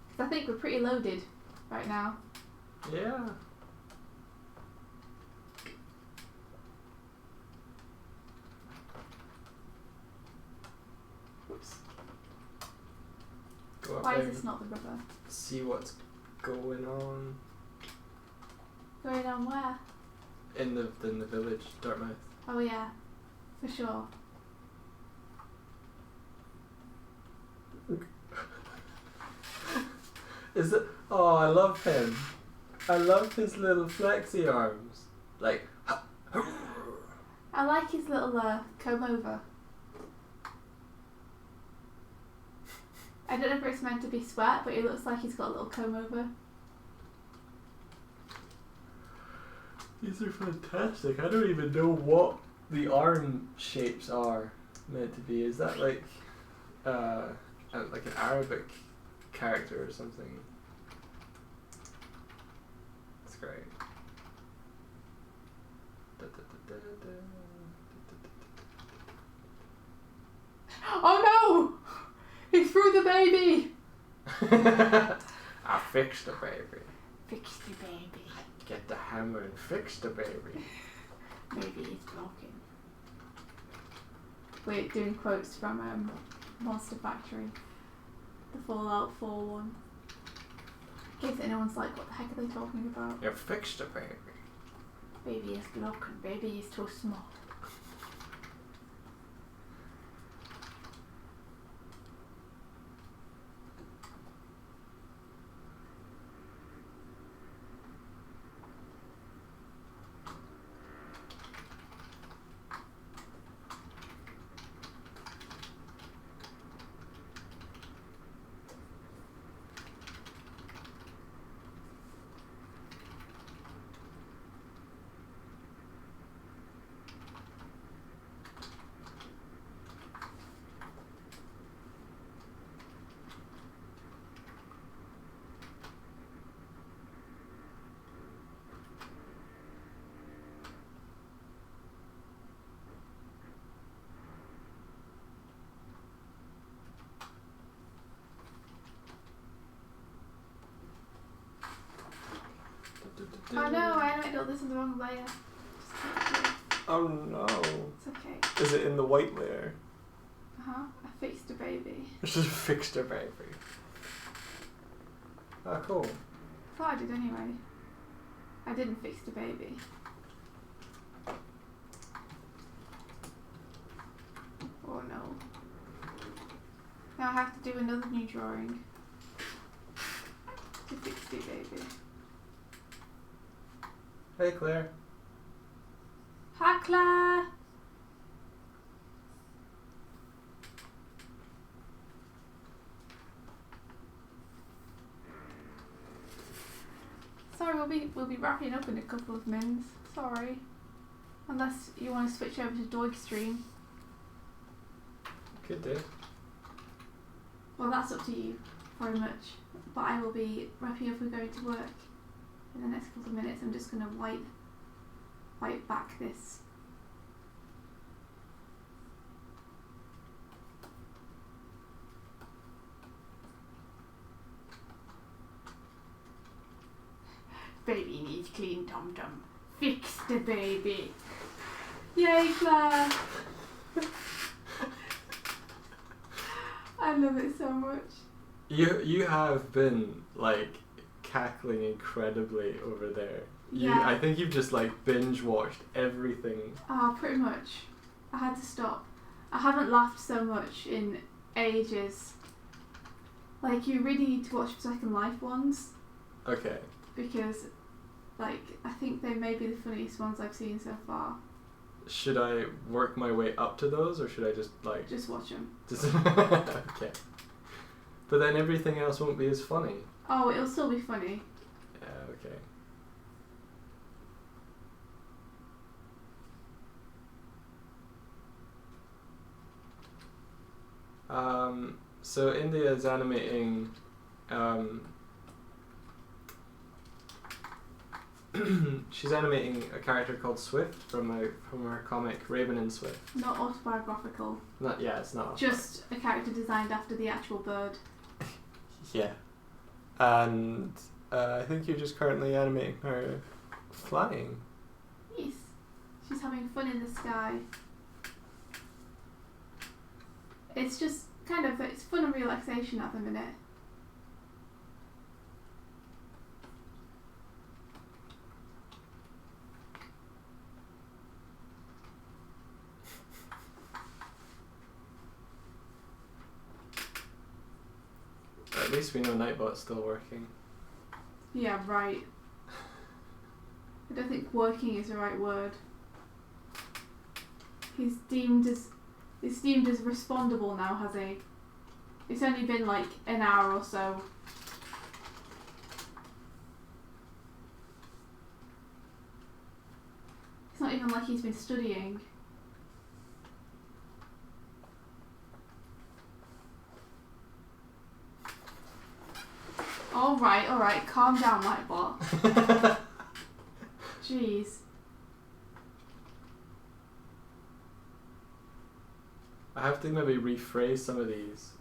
Because I think we're pretty loaded right now. Yeah. Oops. Go up Why there is this not the river? see what's going on Going on where? in the village, Dartmouth. Oh yeah, for sure. Is it? Oh, I love him. I love his little flexi arms. Like. I like his little comb over. I don't know if it's meant to be sweat, but it looks like he's got a little comb over. These are fantastic. I don't even know what the arm shapes are meant to be. Is that like an Arabic character or something? That's great. Oh no! He threw the baby! I fixed the baby. Fix the baby. Get the hammer and fix the baby. Maybe he's broken. We're doing quotes from Monster Factory. The Fallout 4 one. In case anyone's like, what the heck are they talking about? You fixed the baby. Baby is broken. Baby is too small. Oh no, I ended all this in the wrong layer. Just Oh no. it's okay. Is it in the white layer? I fixed a baby. It's just fixed a baby. Ah, cool. Thought I did anyway. I didn't fix the baby. Oh no. Now I have to do another new drawing to fix the baby. Hey Claire. Hi Claire! Sorry, we'll be wrapping up in a couple of minutes. Sorry. Unless you want to switch over to Doig Stream. Could do. Well, that's up to you, very much. But I will be wrapping up and going to work in the next couple of minutes. I'm just going to wipe back this. Baby needs clean tum-tum. Fix the baby. Yay, Claire! I love it so much. You have been like cackling incredibly over there. Yeah. I think you've just like binge watched everything. Pretty much. I had to stop. I haven't laughed so much in ages. Like, you really need to watch Second Life ones. Okay. Because, like, I think they may be the funniest ones I've seen so far. Should I work my way up to those, or should I just like... Just watch them. Just okay. But then everything else won't be as funny. Oh, it'll still be funny. Yeah, okay. So India is animating she's animating a character called Swift from her comic Raven and Swift. Not autobiographical. It's not. Just a character designed after the actual bird. Yeah. And I think you're just currently animating her flying. Yes. She's having fun in the sky. It's just kind of, it's fun and relaxation at the minute. At least we know Nightbot's still working. Yeah, right. I don't think working is the right word. He's deemed as respondable now, has he? It's only been like an hour or so. It's not even like he's been studying. Alright, calm down, Nightbot. Jeez. I have to maybe rephrase some of these.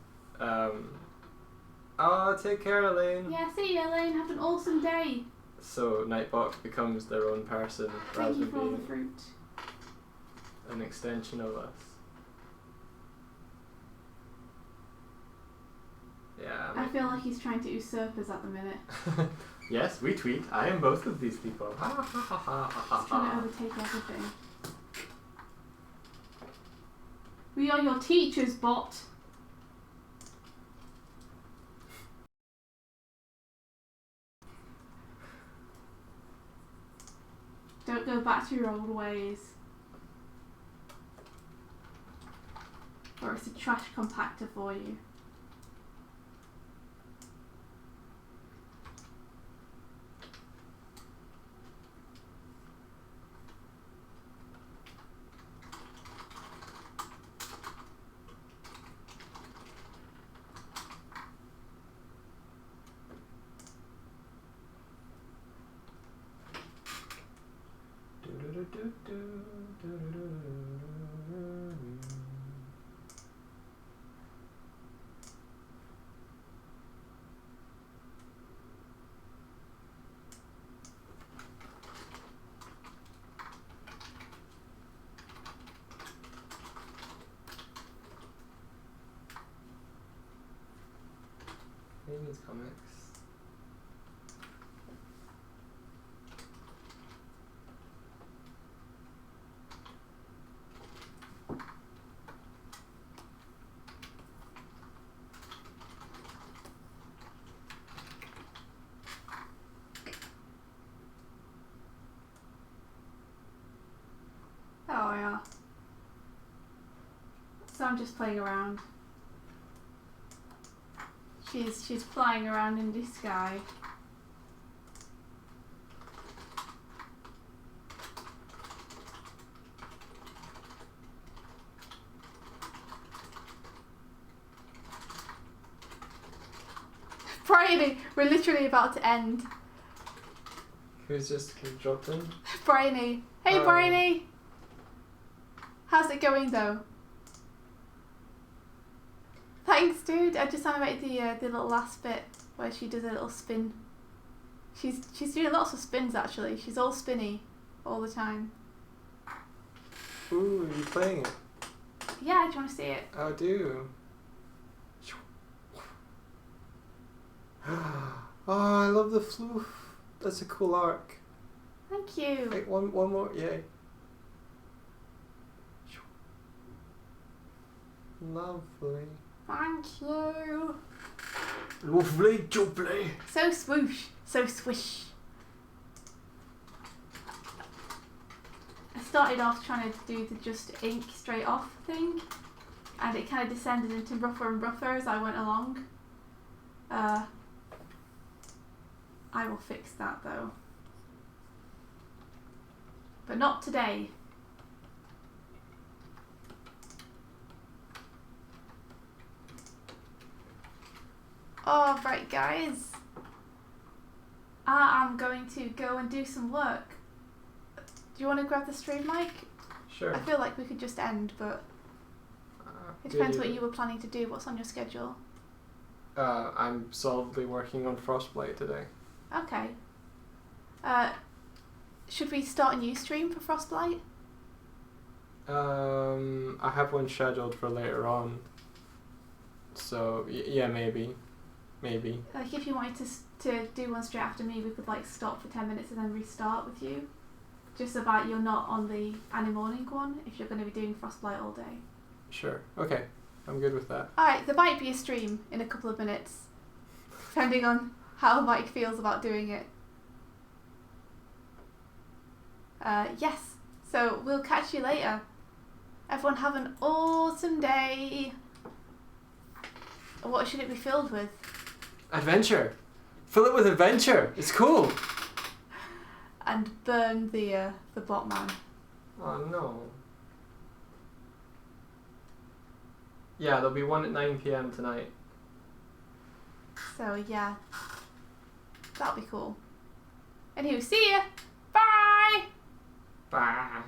Oh, take care, Elaine. Yeah, see you, Elaine. Have an awesome day. So Nightbot becomes their own person rather Thank you than for all the being fruit. an extension of us. Yeah. I feel like he's trying to usurp us at the minute. Yes, we tweet. I am both of these people. He's trying to overtake everything. We are your teachers, bot. Don't go back to your old ways. Or it's a trash compactor for you. He needs comics. Oh yeah. So I'm just playing around. She's flying around in the sky. Bryony, we're literally about to end. Who's just dropped in? Bryony. Hey Bryony! How's it going though? Thanks dude, I just animated the little last bit where she does a little spin. She's doing lots of spins actually, she's all spinny all the time. Ooh, are you playing it? Yeah, do you want to see it? I do. Oh, I love the floof. That's a cool arc. Thank you. Wait, one more, yay. Lovely. Thank you. Lovely jubbly. So swoosh, so swish. I started off trying to do the just ink straight off thing, and it kind of descended into rougher and rougher as I went along. I will fix that though. But not today. Oh, right guys. I'm going to go and do some work. Do you want to grab the stream mic? Sure. I feel like we could just end, but it depends what you were planning to do. What's on your schedule? I'm solidly working on Frostblight today. Okay. Should we start a new stream for Frostblight? I have one scheduled for later on. So yeah, maybe. Like if you wanted to do one straight after me, we could like stop for 10 minutes and then restart with you. Just so that you're not on the Annie Morning one if you're going to be doing Frostblight all day. Sure. Okay. I'm good with that. Alright, there might be a stream in a couple of minutes. Depending on how Mike feels about doing it. Yes. So we'll catch you later. Everyone have an awesome day. What should it be filled with? Adventure. Fill it with adventure. It's cool. And burn the Botman. Oh no. Yeah, there'll be one at 9 PM tonight. So yeah, that'll be cool. Anywho, see ya. Bye. Bye.